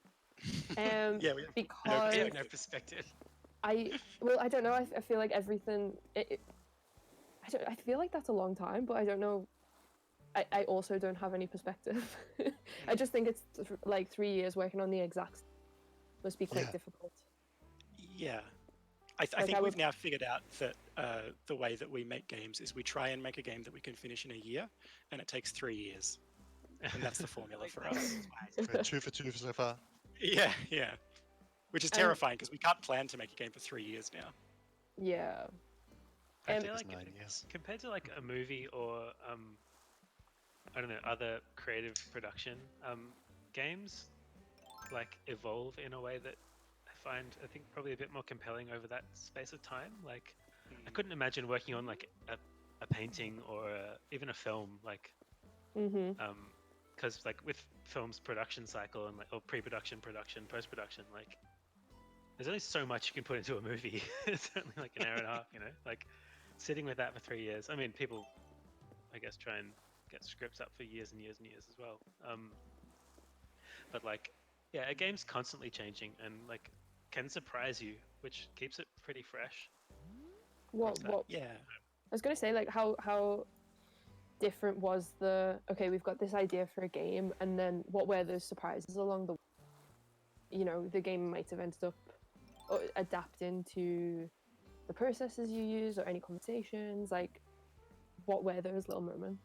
Um, Yeah, we- because I Yeah. have no perspective. I don't know. I feel like everything. I feel like that's a long time, but I don't know. I also don't have any perspective. I just think it's like 3 years working on the exact must be quite Yeah. difficult. Yeah. I Like, think I we've would- now figured out that the way that we make games is we try and make a game that we can finish in a year, and it takes 3 years. And that's the formula Like, for that's us. wise. We're 2 for 2 so far. Yeah. Which is And- terrifying because we can't plan to make a game for 3 years now. Yeah. I Um, feel It's like 9 years. compared to like a movie or I don't know, other creative production games like evolve in a way that I think probably a bit more compelling over that space of time. Like I couldn't imagine working on like a painting or even a film, like Mhm. because like with film's production cycle and like or pre-production, production, post-production, like there's only so much you can put into a movie. It's only like an hour and a half, you know, like sitting with that for 3 years. I mean, people I guess try and get scripts up for years and years and years as well. But like yeah, a game's constantly changing and like can surprise you, which keeps it pretty fresh. What that? what Yeah. I was gonna say, like, how different was the okay? We've got this idea for a game, and then what were those surprises along the way? You know, the game might have ended up adapting to the processes you use or any conversations. Like, what were those little moments?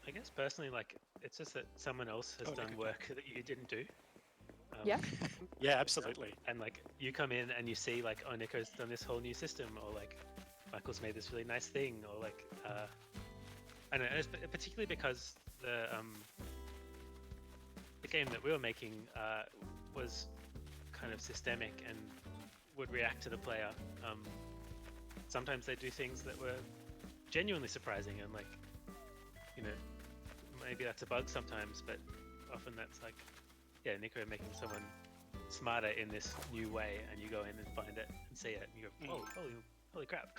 I guess personally, like it's just that someone else has Oh, done okay. work that you didn't do. Yeah. Yeah, absolutely. And like you come in and you see like, oh, Nico's done this whole new system, or like Michael's made this really nice thing, or like I don't know, particularly because the game that we were making was kind of systemic and would react to the player. Sometimes they do things that were genuinely surprising, and like, you know, maybe that's a bug sometimes, but often that's like, yeah, Nico making someone smarter in this new way, and you go in and find it and see it, and you go, oh, holy crap.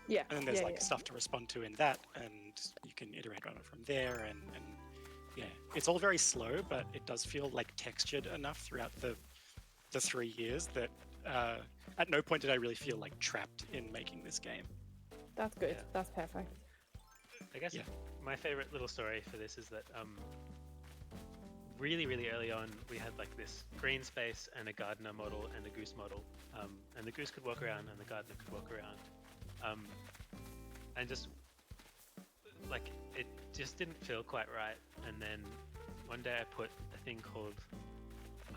Yeah. And then there's stuff to respond to in that, and you can iterate on it from there, and yeah, it's all very slow, but it does feel like textured enough throughout the 3 years that at no point did I really feel like trapped in making this game. That's good. Yeah. That's perfect. I guess my favorite little story for this is that really, really early on, we had like this green space and a gardener model and a goose model, and the goose could walk around and the gardener could walk around, and just like it just didn't feel quite right. And then one day I put a thing called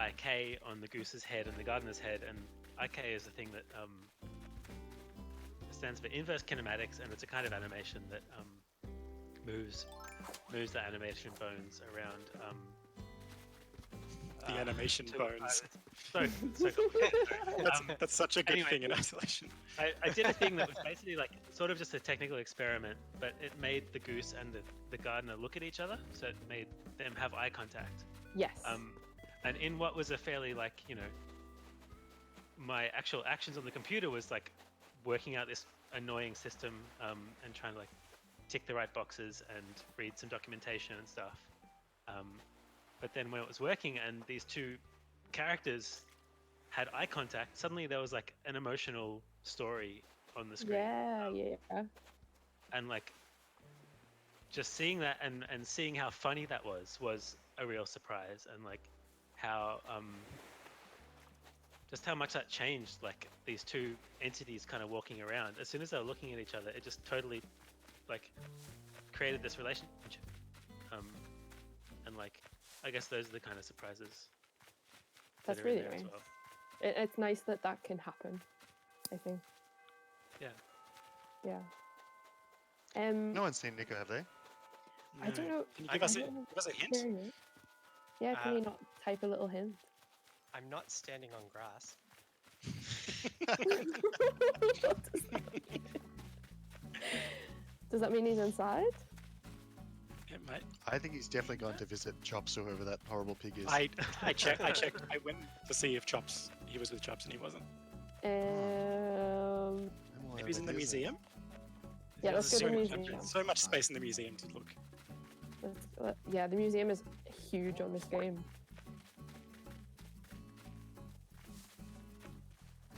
IK on the goose's head and the gardener's head, and IK is a thing that stands for inverse kinematics, and it's a kind of animation that moves the animation bones around. The animation bones. So complicated. That's such a good anyway, thing in isolation. I did a thing that was basically like sort of just a technical experiment, but it made the goose and the gardener look at each other, so it made them have eye contact. Yes. And in what was a fairly like, you know, my actual actions on the computer was like working out this annoying system and trying to like tick the right boxes and read some documentation and stuff. But then when it was working and these two characters had eye contact, suddenly there was like an emotional story on the screen. Yeah. And like just seeing that and seeing how funny that was a real surprise, and like how just how much that changed, like these two entities kind of walking around. As soon as they were looking at each other, it just totally like created this relationship. And like I guess those are the kind of surprises. That's that are in really there nice. as well. It's nice that can happen, I think. Yeah. No one's seen Nico, have they? I don't know. Can you give us a hint? Yeah, can you not type a little hint? I'm not standing on grass. What does that mean? Does that mean he's inside? It might. I think he's definitely gone to visit Chops or whoever that horrible pig is. I checked. I went to see if he was with Chops, and he wasn't. Maybe he's in the museum. Yeah, let's go to the There's museum. so much space in the museum to look. Yeah, the museum is huge on this game.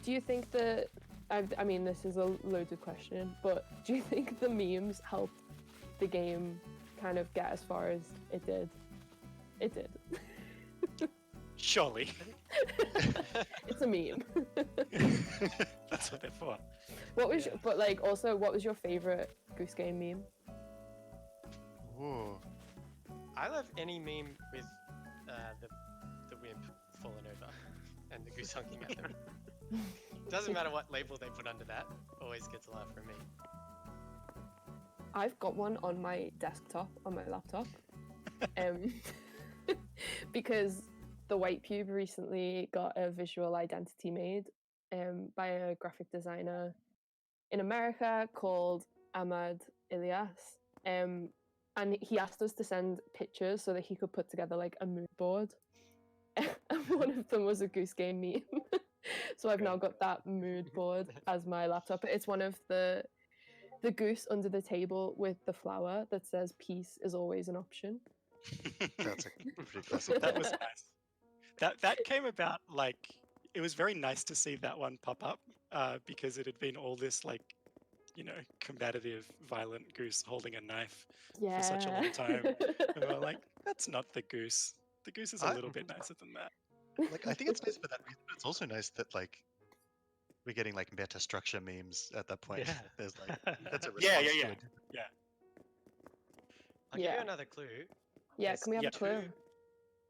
Do you think that... I mean, this is a loaded question, but do you think the memes helped the game kind of get as far as it did? It did. Surely. It's a meme. That's what they're for. What was but like also what was your favorite Goose Game meme? Ooh. I love any meme with the wimp falling over and the goose honking at them. Doesn't matter what label they put under that, always gets a laugh from me. I've got one on my desktop, on my laptop, because the White Pube recently got a visual identity made by a graphic designer in America called Ahmad Ilyas, and he asked us to send pictures so that he could put together like a mood board, and one of them was a Goose Game meme. So I've now got that mood board as my laptop. It's one of the goose under the table with the flower that says peace is always an option. That's a pretty classic. That was nice. That came about like it was very nice to see that one pop up because it had been all this like, you know, combative, violent goose holding a knife for such a long time, and we were like, that's not the goose. The goose is a little bit nicer than that. Like, I think it's nice for that reason, but it's also nice that like we're getting like meta structure memes at that point. Yeah. There's like that's a Yeah, response yeah, to yeah. it. I'll give you another clue. Yeah, There's can we have a clue?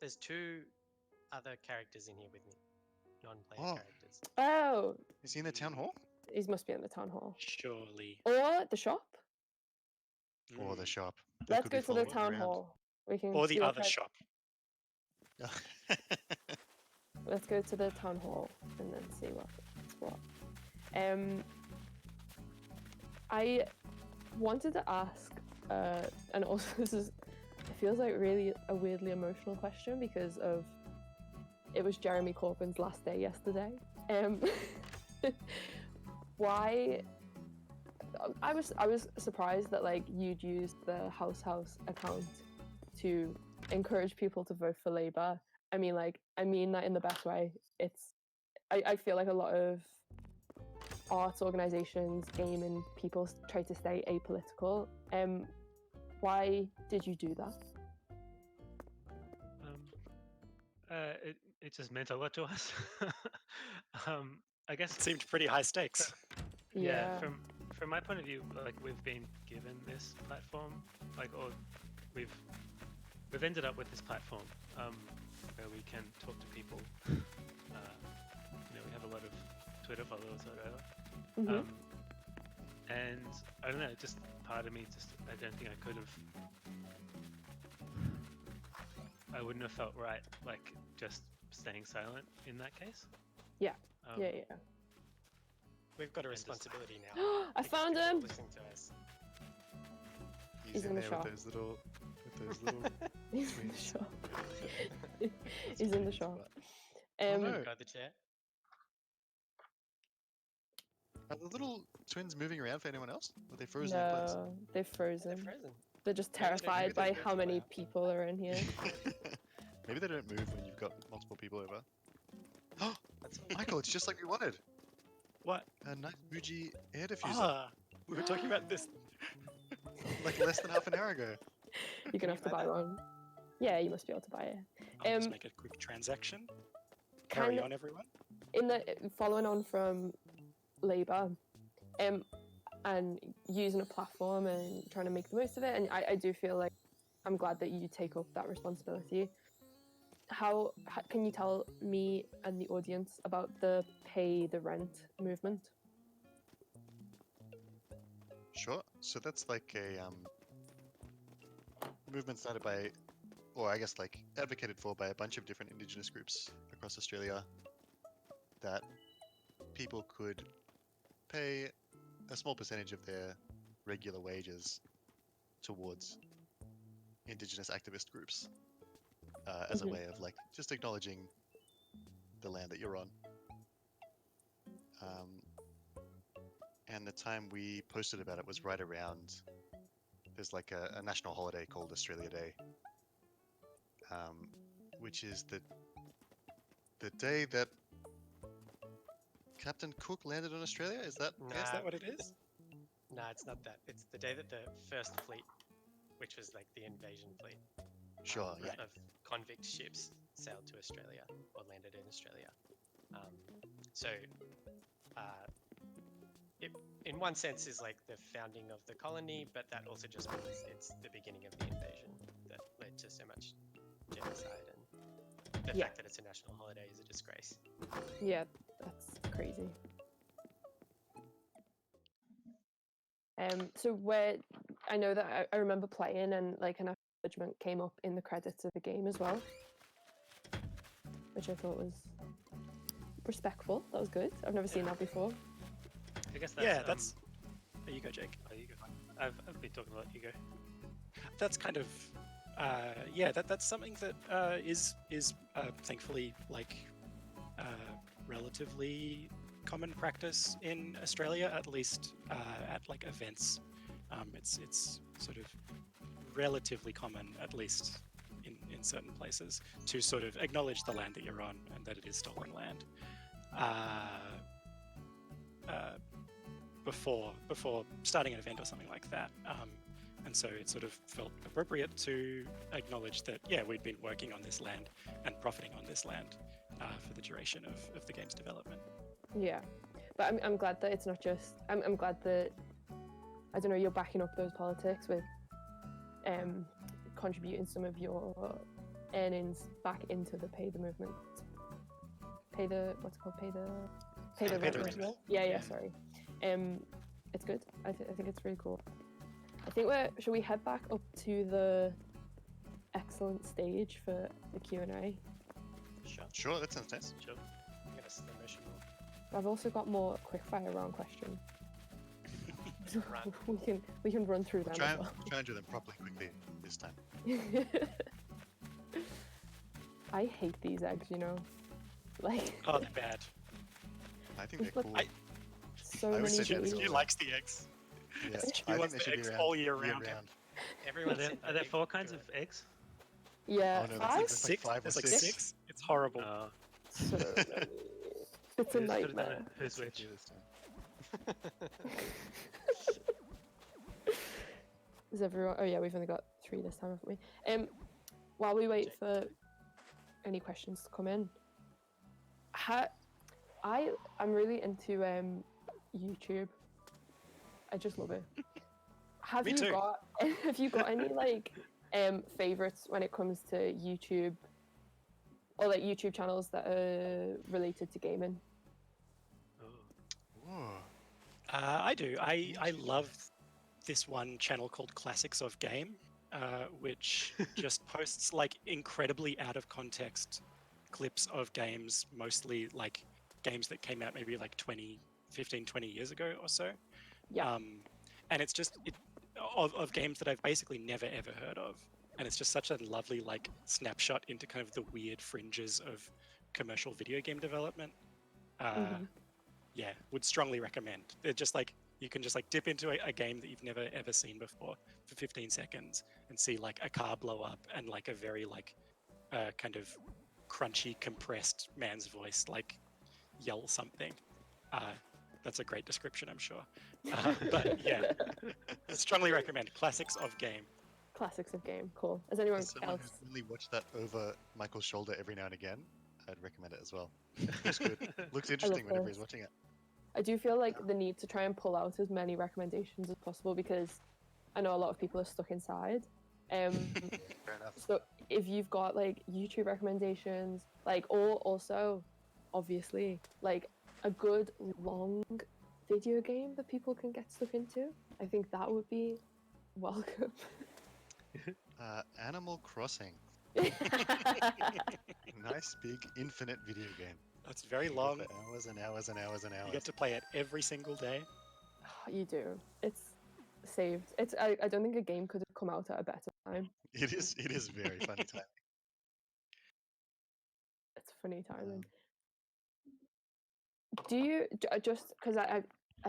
There's two other characters in here with me, non-player Oh. characters. Oh, Is he in the town hall? he must be in the town hall Surely. or the shop. Or the Mm. shop? They Let's could go be to the following town around. hall. We can Or the see what other shop. Let's go to the town hall and then see what's what. I wanted to ask, and also it feels like really a weirdly emotional question because of it was Jeremy Corbyn's last day yesterday. Why? I was surprised that like you'd use the House account to encourage people to vote for Labour. I mean that in the best way. I feel like a lot of arts organisations, gaming people try to stay apolitical. Why did you do that? It just meant a lot to us. I guess It seemed pretty high stakes. yeah, from my point of view, like we've been given this platform, like or we've ended up with this platform where we can talk to people. We have a lot of Twitter followers or whatever. Mhm. And I don't know, just part of me I don't think I wouldn't have felt right like just staying silent in that case. Yeah. Um, Yeah. We've got a And just- responsibility now. I because found people are him. Listening to us. He's in the there shop. with those little. He's in the Tweets. shop. That's He's in the tweets, shop. but- Um, no. Got the chair. Are the little twins moving around for anyone else? Are they frozen in place? No, they're They're frozen. frozen. They're just Maybe they- maybe terrified they by don't how many fly out. people are in here. Maybe they don't move when you've got multiple people over. That's all. Michael, it's just like we wanted. What? A nice Muji air diffuser. Ah, we were talking about this. Like less than half an hour ago. You're gonna have to buy one. Yeah, you must be able to buy it. I'll just Um, make a quick transaction. Carry Can on, everyone. in the following on from Labour, and using a platform and trying to make the most of it, and I do feel like I'm glad that you take up that responsibility. How can you tell me and the audience about the pay the rent movement? Sure. So that's like a movement started by, or I guess like advocated for by a bunch of different Indigenous groups across Australia, that people could pay a small percentage of their regular wages towards Indigenous activist groups as a Mhm. way of like just acknowledging the land that you're on. And the time we posted about it was right around, there's like a national holiday called Australia Day, which is the day that Captain Cook landed on Australia. Is that? Is that what it is? Nah, it's not that. It's the day that the first fleet, which was like the invasion fleet, Sure. Yeah. of convict ships sailed to Australia or landed in Australia. So, it in one sense is like the founding of the colony, but that also just means it's the beginning of the invasion that led to so much genocide, and the Yeah. fact that it's a national holiday is a disgrace. Yeah, that's crazy. So where I know that I remember playing and like an acknowledgement came up in the credits of the game as well, which I thought was respectful. That was good. I've never seen that before. I guess that's Yeah, that's. There you go, Jake. Oh, you go. I've been talking a lot. You go. That's kind of. That's something that is thankfully like relatively common practice in Australia, at least at like events. It's sort of relatively common, at least in certain places, to sort of acknowledge the land that you're on and that it is stolen land. Before starting an event or something like that. And so it sort of felt appropriate to acknowledge that, yeah, we'd been working on this land and profiting on this land for the duration of the game's development. Yeah, but I'm glad that it's not just. I'm glad that I don't know, you're backing up those politics with contributing some of your earnings back into the pay the movement. Pay the what's it called? Pay the Pay the rent. rent. Yeah. Sorry. It's good. I think it's really cool. I think should we head back up to the excellent stage for the Q&A? Sure, that sounds nice. Sure. I'm gonna slow motion more. I've also got more quickfire round questions. Run. we can run through them Try as well. and do them properly quickly this time. I hate these eggs, you know. Like Oh, they're bad. I think they're Look, cool. so I would many suggest days. Stu likes the eggs. Yeah, Stu I think wants they the should be eggs around all year round. Everyone's Are there 4 kinds of eggs? Yeah, Oh, no, that's five? like- There's like 5 or There's like 6. 6. It's horrible. So many. It's a Who's good at nightmare. that? Who's which? This time. Is everyone? Oh yeah, we've only got 3 this time, haven't we? While we wait for any questions to come in, I'm really into YouTube. I just love it. Have Me you too. got any like favorites when it comes to YouTube or like YouTube channels that are related to gaming? Oh. Ooh. I do. I love this one channel called Classics of Game, which just posts like incredibly out of context clips of games, mostly like games that came out maybe like 20 years ago or so. Yeah. And it's just of games that I've basically never ever heard of. And it's just such a lovely like snapshot into kind of the weird fringes of commercial video game development. Yeah, would strongly recommend. They're just like you can just like dip into a game that you've never ever seen before for 15 seconds and see like a car blow up and like a very like kind of crunchy compressed man's voice like yell something. That's a great description, I'm sure. But yeah, strongly recommend Classics of Game. Classics of Game, cool. Has anyone As someone else? who's only watched that over Michael's shoulder every now and again, I'd recommend it as well. Looks good. Looks interesting whenever he's this. watching it. I do feel like the need to try and pull out as many recommendations as possible because I know a lot of people are stuck inside. Fair enough. So if you've got like YouTube recommendations, like or also obviously like a good long video game that people can get stuck into, I think that would be welcome. Animal Crossing. Nice big infinite video game. That's very You go long. for hours and hours and hours and hours. You get to play it every single day. You do. It's saved. I don't think a game could have come out at a better time. It is very funny time. It's funny timing. Do you just because I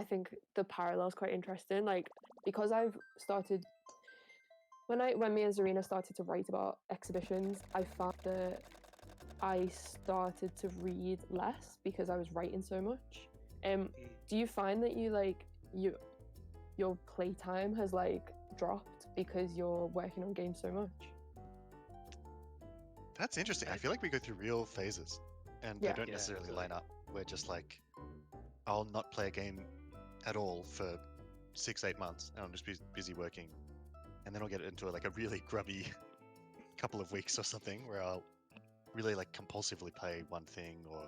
think the parallel is quite interesting. Like because I've started when me and Zarina started to write about exhibitions, I found that I started to read less because I was writing so much. Do you find that your playtime has like dropped because you're working on games so much? That's interesting. I feel like we go through real phases, and Yeah. they don't Yeah, necessarily totally. line up. We're just like, I'll not play a game at all for 6-8 months, and I'll just be busy working, and then I'll get into like a really grubby couple of weeks or something where I'll really like compulsively play one thing, or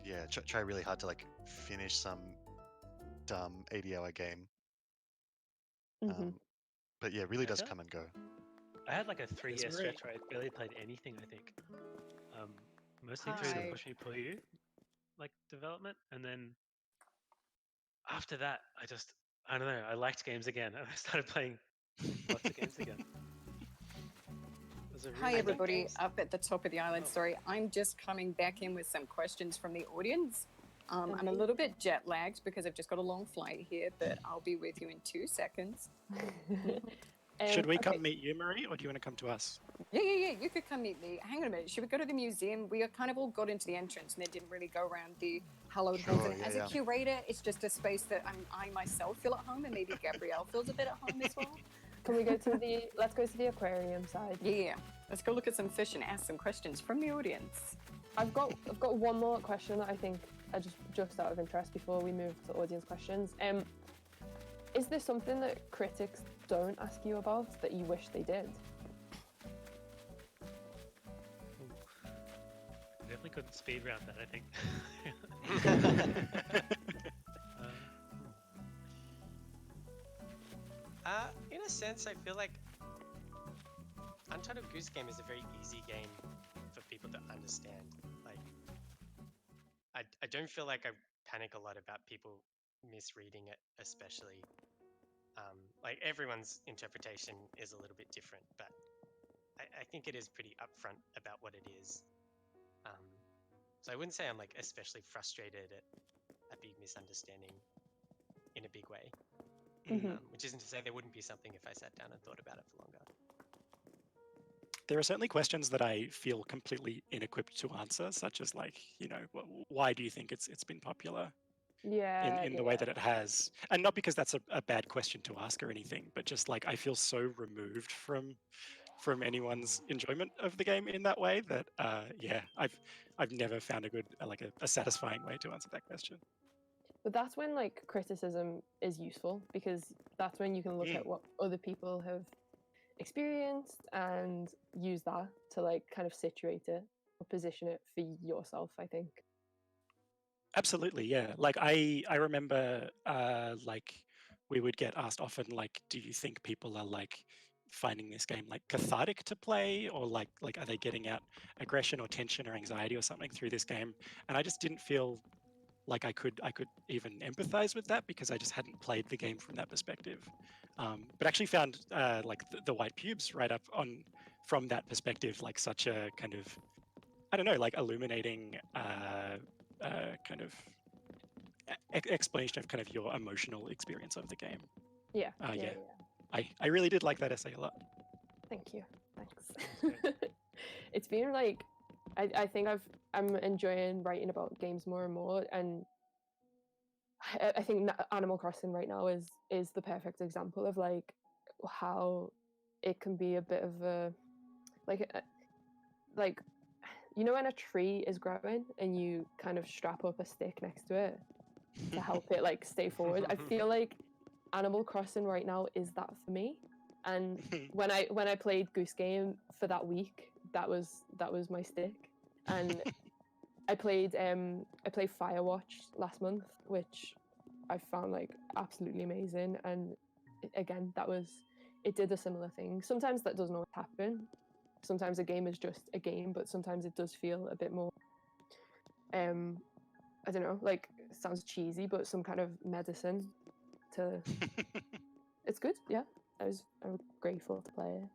yeah, try really hard to like finish some dumb 80-hour game. Mhm. But yeah, it really Yeah, does I come and go. I had like a 3-year very- stretch where I barely played anything, I think. Mostly through the Hi. Push Me Pull You like development, and then after that I don't know, I liked games again and I started playing lots of games again. It was a Hi, really everybody, games- up at the top of the island. Oh. Sorry, I'm just coming back in with some questions from the audience. I'm a little bit jet lagged because I've just got a long flight here, but I'll be with you in 2 seconds. Should we okay. come meet you, Marie, or do you want to come to us? Yeah, you could come meet me. Hang on a minute. Should we go to the museum? We kind of all got into the entrance and they didn't really go around the hallowed halls. Sure, And yeah, as yeah. a curator, it's just a space that I myself feel at home, and maybe Gabrielle feels a bit at home as well. Can we go to let's go to the aquarium side. Yeah, let's go look at some fish and ask some questions from the audience. I've got one more question that I think just out of interest before we move to audience questions. Is there something that critics don't ask you about that you wish they did? definitely couldn't speed round that. I think. In a sense, I feel like Untitled Goose Game is a very easy game for people to understand. Like, I don't feel like I panic a lot about people misreading it, especially. Like everyone's interpretation is a little bit different, but I think it is pretty upfront about what it is. So I wouldn't say I'm like especially frustrated at a big misunderstanding in a big way. Which isn't to say there wouldn't be something if I sat down and thought about it for longer. There are certainly questions that I feel completely inequipped to answer, such as like, why do you think it's been popular in the way that it has? And not because that's a bad question to ask or anything, but just like I feel so removed from anyone's enjoyment of the game in that way that I've never found a satisfying way to answer that question. But that's when like criticism is useful, because that's when you can look at what other people have experienced and use that to like kind of situate it or position it for yourself, I think. Absolutely, yeah. Like I remember like we would get asked often like, do you think people are like finding this game like cathartic to play, or like are they getting out aggression or tension or anxiety or something through this game? And I just didn't feel like I could even empathize with that, because I just hadn't played the game from that perspective. But actually found like the White Pubes right up on from that perspective, like such a kind of, I don't know, like illuminating kind of explanation of kind of your emotional experience of the game. Yeah. I really did like that essay a lot. Thank you. Thanks. It's been like, I think I'm enjoying writing about games more and more, and I think Animal Crossing right now is the perfect example of like how it can be a bit of a like when a tree is growing and you kind of strap up a stick next to it to help it like stay forward. I feel like Animal Crossing right now is that for me. And when I played Goose Game for that week, that was my stick. And I played Firewatch last month, which I found like absolutely amazing. And again, it did a similar thing. Sometimes that doesn't always happen. Sometimes a game is just a game, but sometimes it does feel a bit more I don't know, like it sounds cheesy, but some kind of medicine to it's good, yeah. I'm grateful to play it.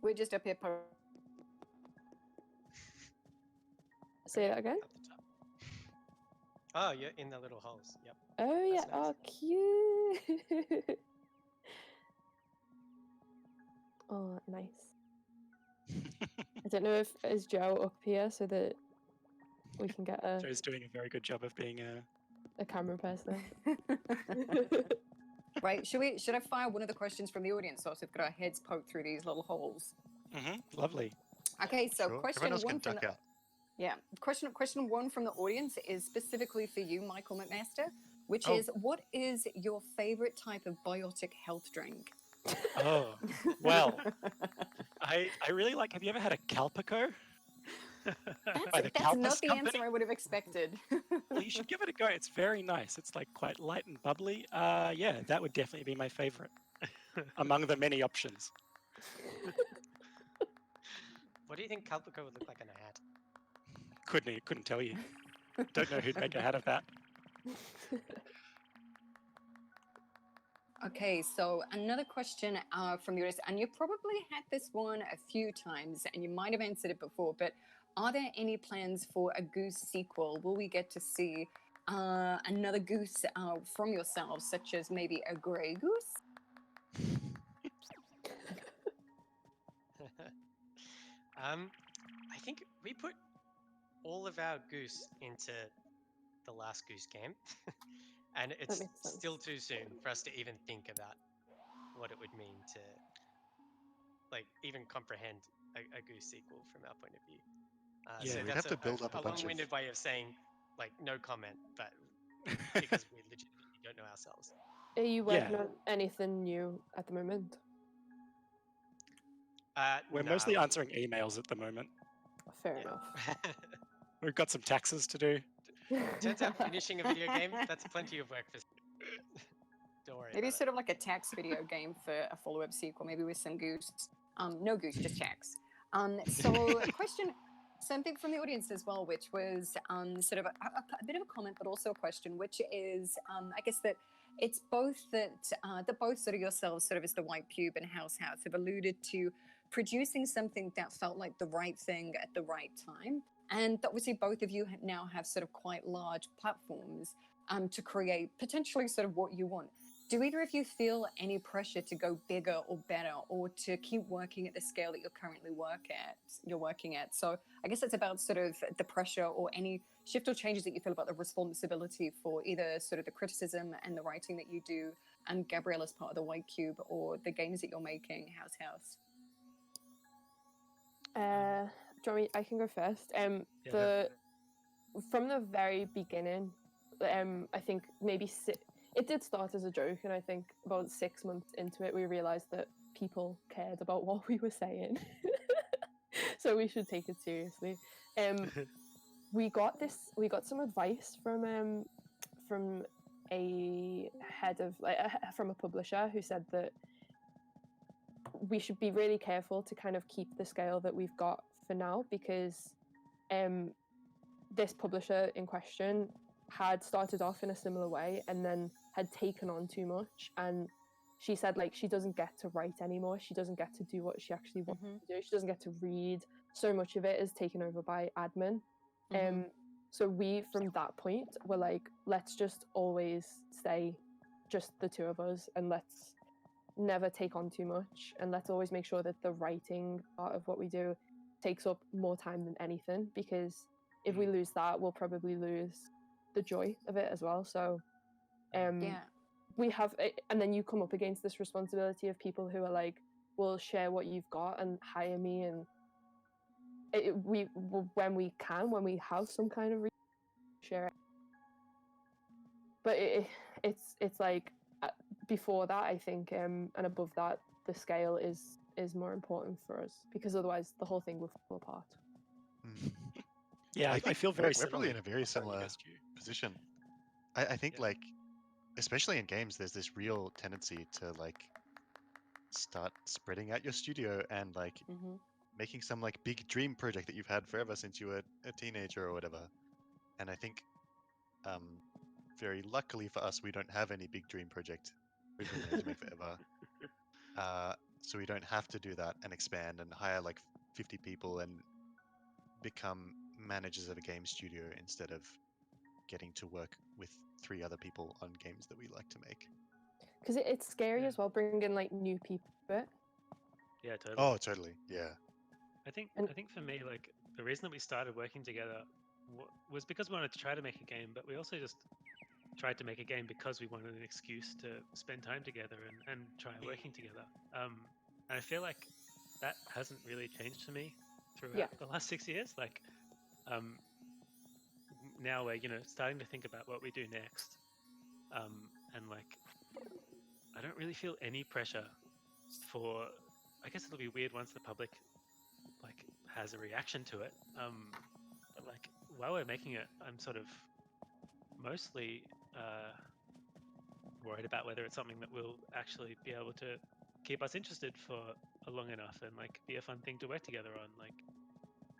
We're just up here. Say that again? Oh, you're in the little holes. Yep. Oh yeah, That's nice. Oh cute. Oh, nice. I don't know if is Joe up here so that we can get a Joe's doing a very good job of being a camera person. Right, should I fire one of the questions from the audience so we've got our heads poked through these little holes? Lovely. Okay, so Sure. question Everyone else one can from duck out. question one from the audience is specifically for you, Michael McMaster, which Oh. is, what is your favorite type of biotic health drink? Oh, well, I really like. Have you ever had a Calpico? By the That's Calpis not the company? answer I would have expected. Well, you should give it a go. It's very nice. It's like quite light and bubbly. Yeah, that would definitely be my favorite among the many options. What do you think Calpico would look like in a hat? Couldn't tell you. Don't know who'd make a hat of that. Okay, so another question from the audience, and you probably had this one a few times, and you might have answered it before, but are there any plans for a Goose sequel? Will we get to see another Goose from yourselves, such as maybe a grey goose? I think we put all of our goose into the last Goose Game, and it's makes sense. still too soon for us to even think about what it would mean to like even comprehend a Goose sequel from our point of view. Yeah, so we'd that's have to build up a bunch of- long-winded way of saying like no comment, but because we legitimately don't know ourselves. Are you working Yeah. on anything new at the moment? We're No, mostly answering emails at the moment. Fair enough. We've got some taxes to do. Turns out finishing a video game, that's plenty of work for. Don't worry Maybe about sort of like a tax video game for a follow-up sequel, maybe with some goose. No goose, just tax. So question, something from the audience as well, which was sort of a bit of a comment, but also a question, which is, I guess that it's both that both sort of yourselves, sort of as the White Pube and House, have alluded to producing something that felt like the right thing at the right time. And obviously both of you now have sort of quite large platforms to create potentially sort of what you want. Do either of you feel any pressure to go bigger or better, or to keep working at the scale that you're currently working at? So I guess it's about sort of the pressure or any shift or changes that you feel about the responsibility for either sort of the criticism and the writing that you do, and Gabrielle as part of the White Pube, or the games that you're making, House. Do you want me? I can go first. From the very beginning, I think maybe it did start as a joke, and I think about 6 months into it, we realized that people cared about what we were saying, so we should take it seriously. We got some advice from a head of from a publisher who said that we should be really careful to kind of keep the scale that we've got for now, because this publisher in question had started off in a similar way and then had taken on too much, and she said like she doesn't get to write anymore, she doesn't get to do what she actually wants to do, she doesn't get to read, so much of it is taken over by admin. So we, from that point, were like, let's just always stay just the two of us, and let's never take on too much, and let's always make sure that the writing part of what we do takes up more time than anything, because if we lose that, we'll probably lose the joy of it as well. So we have, and then you come up against this responsibility of people who are like, well, share what you've got and hire me, and when we have some kind of share it. But it's like before that, I think, and above that, the scale is more important for us, because otherwise the whole thing will fall apart. Yeah, I feel very we're probably in a very similar position. I think like, especially in games, there's this real tendency to like start spreading out your studio and like making some like big dream project that you've had forever since you were a teenager or whatever. And I think very luckily for us, we don't have any big dream project we've been wanting to make forever. So we don't have to do that and expand and hire like 50 people and become managers of a game studio instead of getting to work with 3 other people on games that we like to make. Because it's scary as well, bringing like new people to it. Yeah, totally. Oh, totally. Yeah. I think for me, like, the reason that we started working together was because we wanted to try to make a game, but we also just tried to make a game because we wanted an excuse to spend time together and try working together. And I feel like that hasn't really changed for me throughout the last 6 years. Like, now we're, starting to think about what we do next. And like, I don't really feel any pressure for, I guess it'll be weird once the public like has a reaction to it. But like, while we're making it, I'm sort of mostly worried about whether it's something that will actually be able to keep us interested for long enough and like be a fun thing to work together on. Like,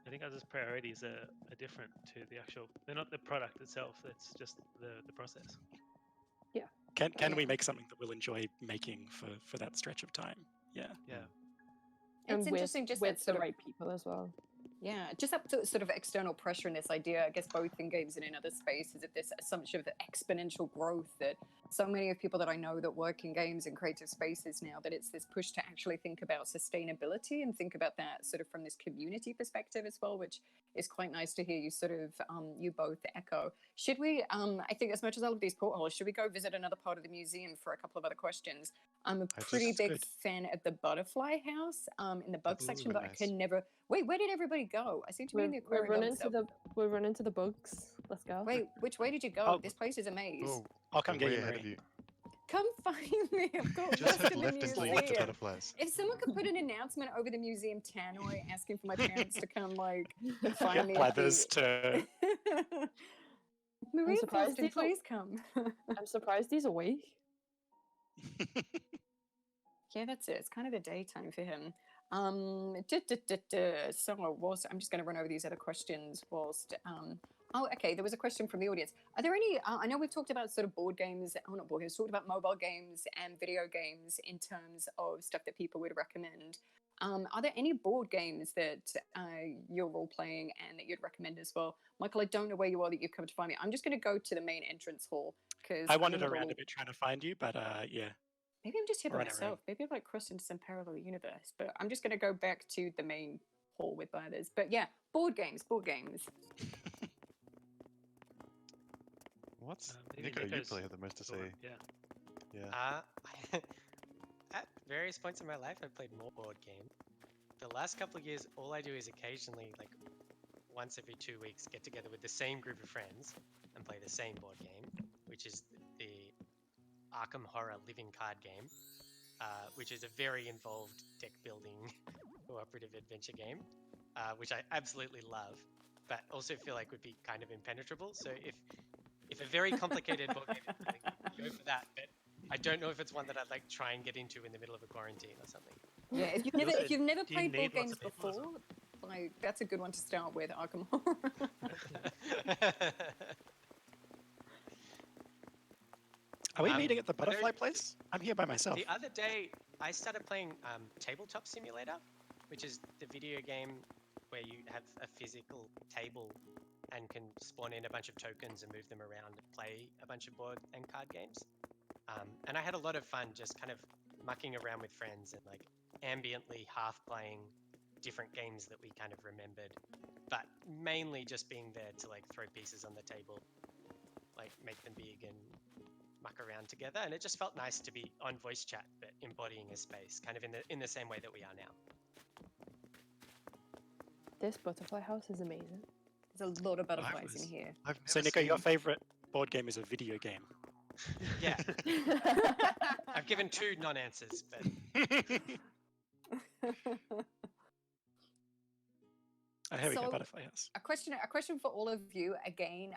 I think others' priorities are different to the actual. They're not the product itself. It's just the process. Yeah. Can we make something that we'll enjoy making for that stretch of time? Yeah. Yeah. And it's interesting, just with that sort the of right people as well. Yeah, just up to sort of external pressure in this idea, I guess both in games and in other spaces, of this assumption of the exponential growth that so many of people that I know that work in games and creative spaces now, that it's this push to actually think about sustainability and think about that sort of from this community perspective as well, which is quite nice to hear you sort of, you both echo. Should we, I think as much as I love these portholes, should we go visit another part of the museum for a couple of other questions? I'm a pretty big fan of the butterfly house in the bug section, but I can never. Wait, where did everybody go? I seem to be in the aquarium. We're running to the bugs. Let's go. Wait, which way did you go? This place is a maze. I'll come get you, ahead Marie. of you. Come find me. I've got Just lost head in the left until you get to museum. butterflies. If someone could put an announcement over the museum tannoy asking for my parents to come, like, Get find me. Blathers to. Maria surprised Thurston, he's not- please come. I'm surprised he's awake. Yeah, that's it. It's kind of the daytime for him. So I'm just going to run over these other questions whilst. Oh, okay. There was a question from the audience. Are there any? I know we've talked about sort of board games. Oh, not board games. Talked about mobile games and video games in terms of stuff that people would recommend. Are there any board games that you're role playing and that you'd recommend as well? Michael, I don't know where you are that you've come to find me. I'm just going to go to the main entrance hall because I wandered around a bit trying to find you, but yeah. Maybe I'm just here by Running myself. around. Maybe I've like crossed into some parallel universe. But I'm just going to go back to the main hall with others. But yeah, board games. What's Maybe Nico? You Nico's probably have the most to say. Yeah. Yeah. At various points in my life, I've played more board games. The last couple of years, all I do is occasionally, like once every 2 weeks, get together with the same group of friends and play the same board game, which is the Arkham Horror Living Card Game, which is a very involved deck building cooperative adventure game, which I absolutely love, but also feel like would be kind of impenetrable. So if a very complicated board game is something, go for that. But I don't know if it's one that I'd like try and get into in the middle of a quarantine or something. Yeah, if you've never Do you played board need lots games of people as before, well? like that's a good one to start with. Arkham Horror. Are we Um, meeting at the there- butterfly place? I'm here by myself. The other day, I started playing Tabletop Simulator, which is the video game where you have a physical table and can spawn in a bunch of tokens and move them around and play a bunch of board and card games. And I had a lot of fun just kind of mucking around with friends and like ambiently half playing different games that we kind of remembered, but mainly just being there to like throw pieces on the table, like make them big and muck around together. And it just felt nice to be on voice chat, but embodying a space kind of in the same way that we are now. This butterfly house is amazing. There's a lot of butterflies was- in here. I've So, never Nico, your seen- favorite board game is a video game. Yeah, I've given 2 non-answers, but Oh, here we go, So- butterfly house. A question for all of you again.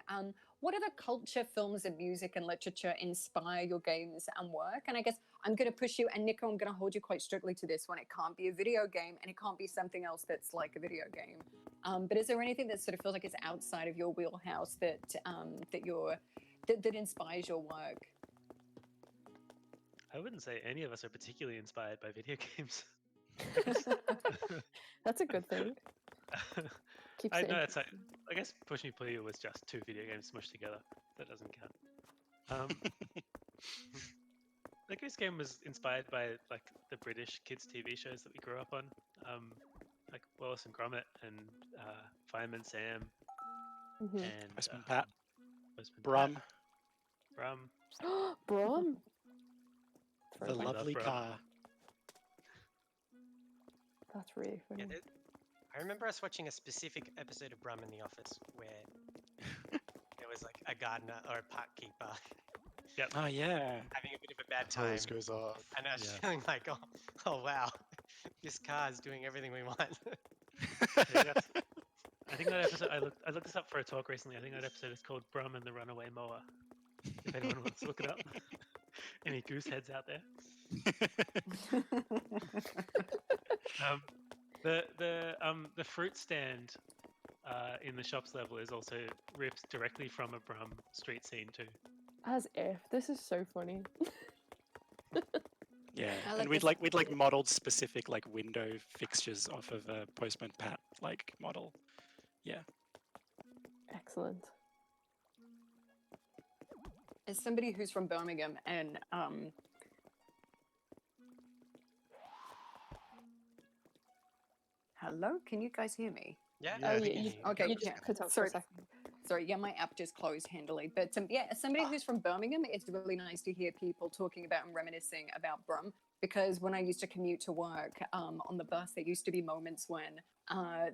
What other culture, films, and music and literature inspire your games and work? And I guess I'm going to push you, and Nico, I'm going to hold you quite strictly to this one. It can't be a video game, and it can't be something else that's like a video game. But is there anything that sort of feels like it's outside of your wheelhouse that that inspires your work? I wouldn't say any of us are particularly inspired by video games. That's a good thing. Keeps I it know in- it's like, I guess Push Me Pull You was just 2 video games smushed together. That doesn't count. The Goose Game was inspired by like the British kids TV shows that we grew up on, like Wallace and Gromit and Fireman Sam Mhm. and Postman Pat. Postman Brum, Pat, Brum. Brom. the Throwback. lovely Brum. car. That's really funny. yeah, I remember us watching a specific episode of Brum in the Office where there was like a gardener or a park keeper Oh, yeah. having a bit of a bad time. Hose goes off. And I was Yeah. feeling like, oh wow, this car is doing everything we want. I think that episode. I looked this up for a talk recently. I think that episode is called Brum and the Runaway Mower. If anyone wants to look it up. Any goose heads out there? The fruit stand in the shops level is also ripped directly from a Brum street scene too. As if. This is so funny. Yeah, I like and we'd this- like modeled specific like window fixtures off of a Postman Pat like model. Excellent. As somebody who's from Birmingham and hello, can you guys hear me? Yeah. Yeah, I Oh, think yeah, you- you, Okay, you just yeah. cut out for Sorry. a second. Sorry, yeah, my app just closed handily. But yeah, as somebody who's from Birmingham, it's really nice to hear people talking about and reminiscing about Brum. because when I used to commute to work on the bus, there used to be moments when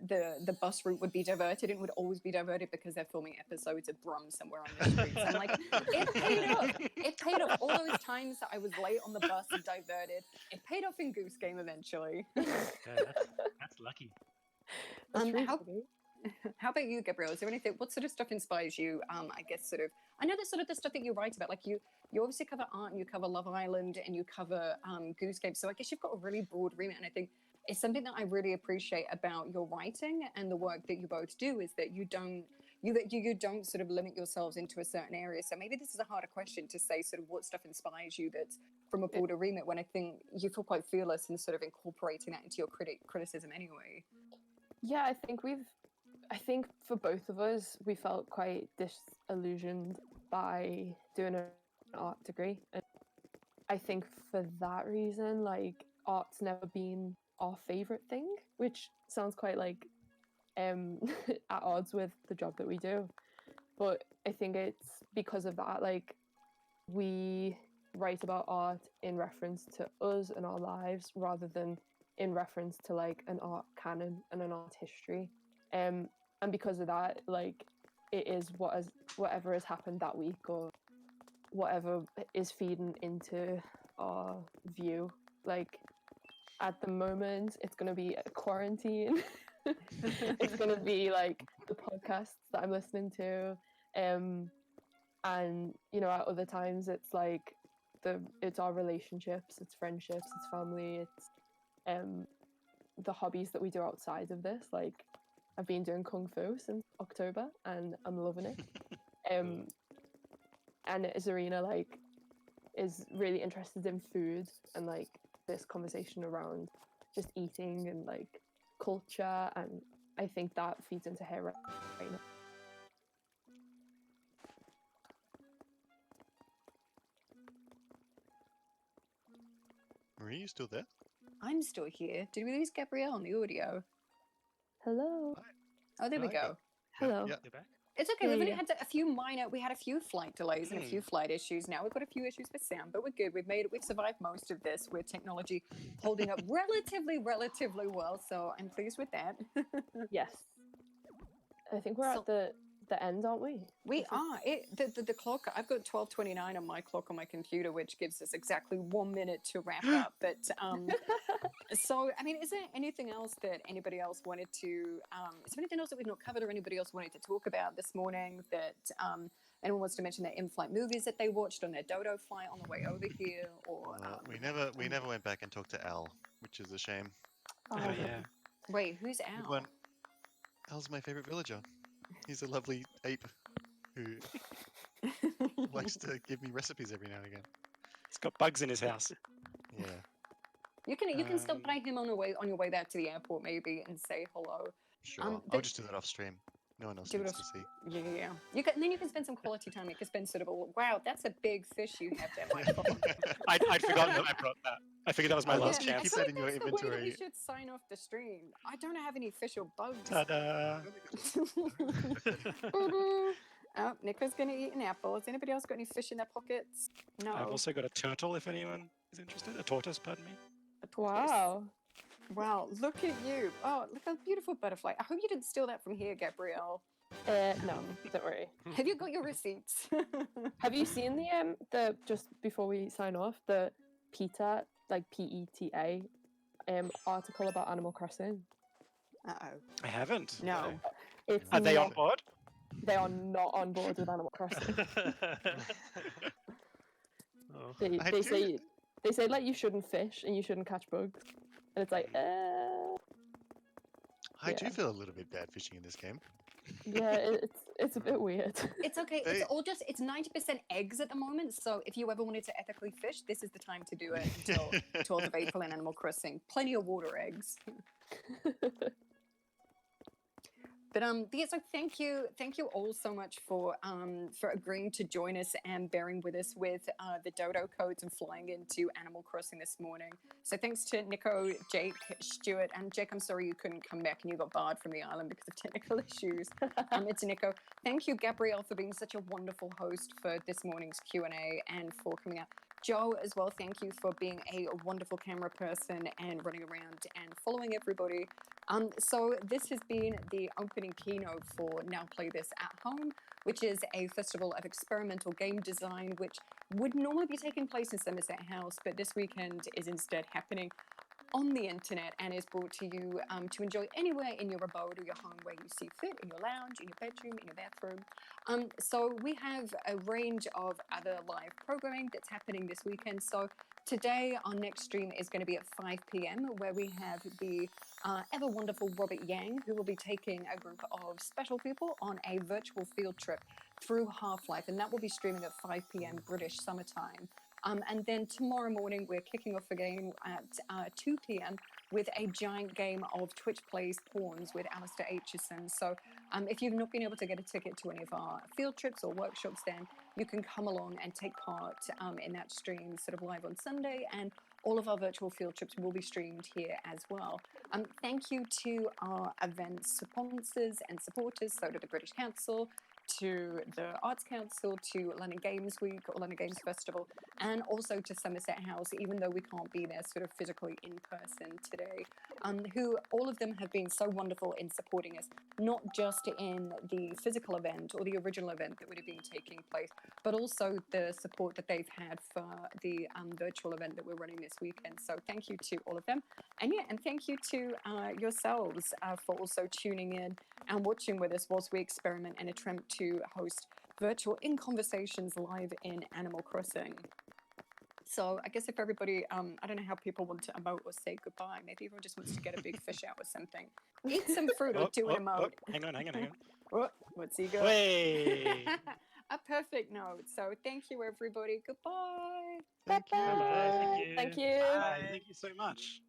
the bus route would be diverted, and it would always be diverted because they're filming episodes of Brum somewhere on the streets. I'm like, it paid off. It paid off. All those times that I was late on the bus and diverted, it paid off in Goose Game eventually. Yeah, that's lucky. How about you, Gabrielle? Is there anything? What sort of stuff inspires you? I guess sort of. I know that's sort of the stuff that you write about. Like you obviously cover art, and you cover Love Island, and you cover Goose Game. So I guess you've got a really broad remit, and I think it's something that I really appreciate about your writing and the work that you both do is that you don't sort of limit yourselves into a certain area. So maybe this is a harder question to say sort of what stuff inspires you that's from a broader remit, when I think you feel quite fearless in sort of incorporating that into your criticism anyway. Yeah, I think for both of us, we felt quite disillusioned by doing an art degree. And I think for that reason, like, art's never been our favourite thing, which sounds quite like at odds with the job that we do. But I think it's because of that, like, we write about art in reference to us and our lives rather than in reference to, like, an art canon and an art history. And because of that, like, it is whatever has happened that week or whatever is feeding into our view. Like, at the moment, it's going to be a quarantine. It's going to be, like, the podcasts that I'm listening to. And, you know, at other times, it's, like, it's our relationships, it's friendships, it's family, it's the hobbies that we do outside of this. Like, I've been doing Kung Fu since October, and I'm loving it. And Zarina, like, is really interested in food and, like, this conversation around just eating and, like, culture, and I think that feeds into her right now. Marie, you still there? I'm still here. Did we lose Gabrielle on the audio? Hello. Oh, there we go. Hello. Yeah. You're back? It's okay. Yeah, We've only yeah. had we had a few flight delays and a few flight issues. Now we've got a few issues with sound, but we're good. We've survived most of this with technology holding up relatively well. So I'm pleased with that. Yes. I think we're at the end, aren't we? We are. The clock, I've got 12:29 on my clock on my computer, which gives us exactly 1 minute to wrap up. But so, I mean, is there anything else that anybody else wanted to, is there anything else that we've not covered or anybody else wanted to talk about this morning that anyone wants to mention their in-flight movies that they watched on their Dodo flight on the way over here? Or We never went back and talked to Al, which is a shame. Oh, yeah. Wait, who's Good Al? one. Al's my favorite villager. He's a lovely ape who likes to give me recipes every now and again. He's got bugs in his house. Yeah. You can stop by him on your way back to the airport maybe and say hello. Sure. I'll just do that off stream. No one else Do it needs off- to see. Yeah. Then you can spend some quality time. You can spend sort of wow, that's a big fish you have there, Michael. I'd forgotten that I brought that. I figured that was my last Yeah, chance. Keep I that feel in your like that's the way that we inventory. should sign off the stream. I don't have any fish or bugs. Ta-da! Oh, Nico's going to eat an apple. Has anybody else got any fish in their pockets? No. I've also got a turtle if anyone is interested. A tortoise, pardon me. A tortoise. Wow. Wow, look at you. Oh, look at a beautiful butterfly. I hope you didn't steal that from here, Gabrielle. No, don't worry. Have you got your receipts? Have you seen the just before we sign off, the PETA, like PETA, article about Animal Crossing? Uh-oh. I haven't. No. It's Are they on not- board? They are not on board with Animal Crossing. Oh. They say like you shouldn't fish and you shouldn't catch bugs, and it's like I do Yeah. feel a little bit bad fishing in this game. yeah, it's a bit weird. It's okay. They- It's 90% eggs at the moment. So if you ever wanted to ethically fish, this is the time to do it until 12th of April in Animal Crossing. Plenty of water eggs. But yeah, so thank you all so much for agreeing to join us and bearing with us with the Dodo codes and flying into Animal Crossing this morning. So thanks to Nico, Jake, Stuart, and Jake. I'm sorry you couldn't come back and you got barred from the island because of technical issues. It's Nico. Thank you, Gabrielle, for being such a wonderful host for this morning's Q&A and for coming out. Joe as well, thank you for being a wonderful camera person and running around and following everybody. So this has been the opening keynote for Now Play This at Home, which is a festival of experimental game design, which would normally be taking place in Somerset House, but this weekend is instead happening on the internet and is brought to you to enjoy anywhere in your abode or your home where you see fit, in your lounge, in your bedroom, in your bathroom. So we have a range of other live programming that's happening this weekend. So today our next stream is going to be at 5 p.m. where we have the ever wonderful Robert Yang, who will be taking a group of special people on a virtual field trip through Half-Life, and that will be streaming at 5 p.m. British summertime. And then tomorrow morning, we're kicking off again at 2 p.m. with a giant game of Twitch Plays Pawns with Alistair Aitchison. So if you've not been able to get a ticket to any of our field trips or workshops, then you can come along and take part in that stream sort of live on Sunday. And all of our virtual field trips will be streamed here as well. Thank you to our event sponsors and supporters, so to the British Council, to the Arts Council, to London Games Week or London Games Festival, and also to Somerset House, even though we can't be there sort of physically in person today, who all of them have been so wonderful in supporting us, not just in the physical event or the original event that would have been taking place, but also the support that they've had for the virtual event that we're running this weekend. So thank you to all of them. And yeah, and thank you to yourselves for also tuning in and watching with us whilst we experiment and attempt to host virtual in conversations live in Animal Crossing. So I guess if everybody, I don't know how people want to emote or say goodbye. Maybe everyone just wants to get a big fish out or something. Eat some fruit or do an emote. Hang on. What's he got? Way. A perfect note. So thank you, everybody. Goodbye. Thank you. Bye. Thank you. Thank you. Bye. Thank you so much.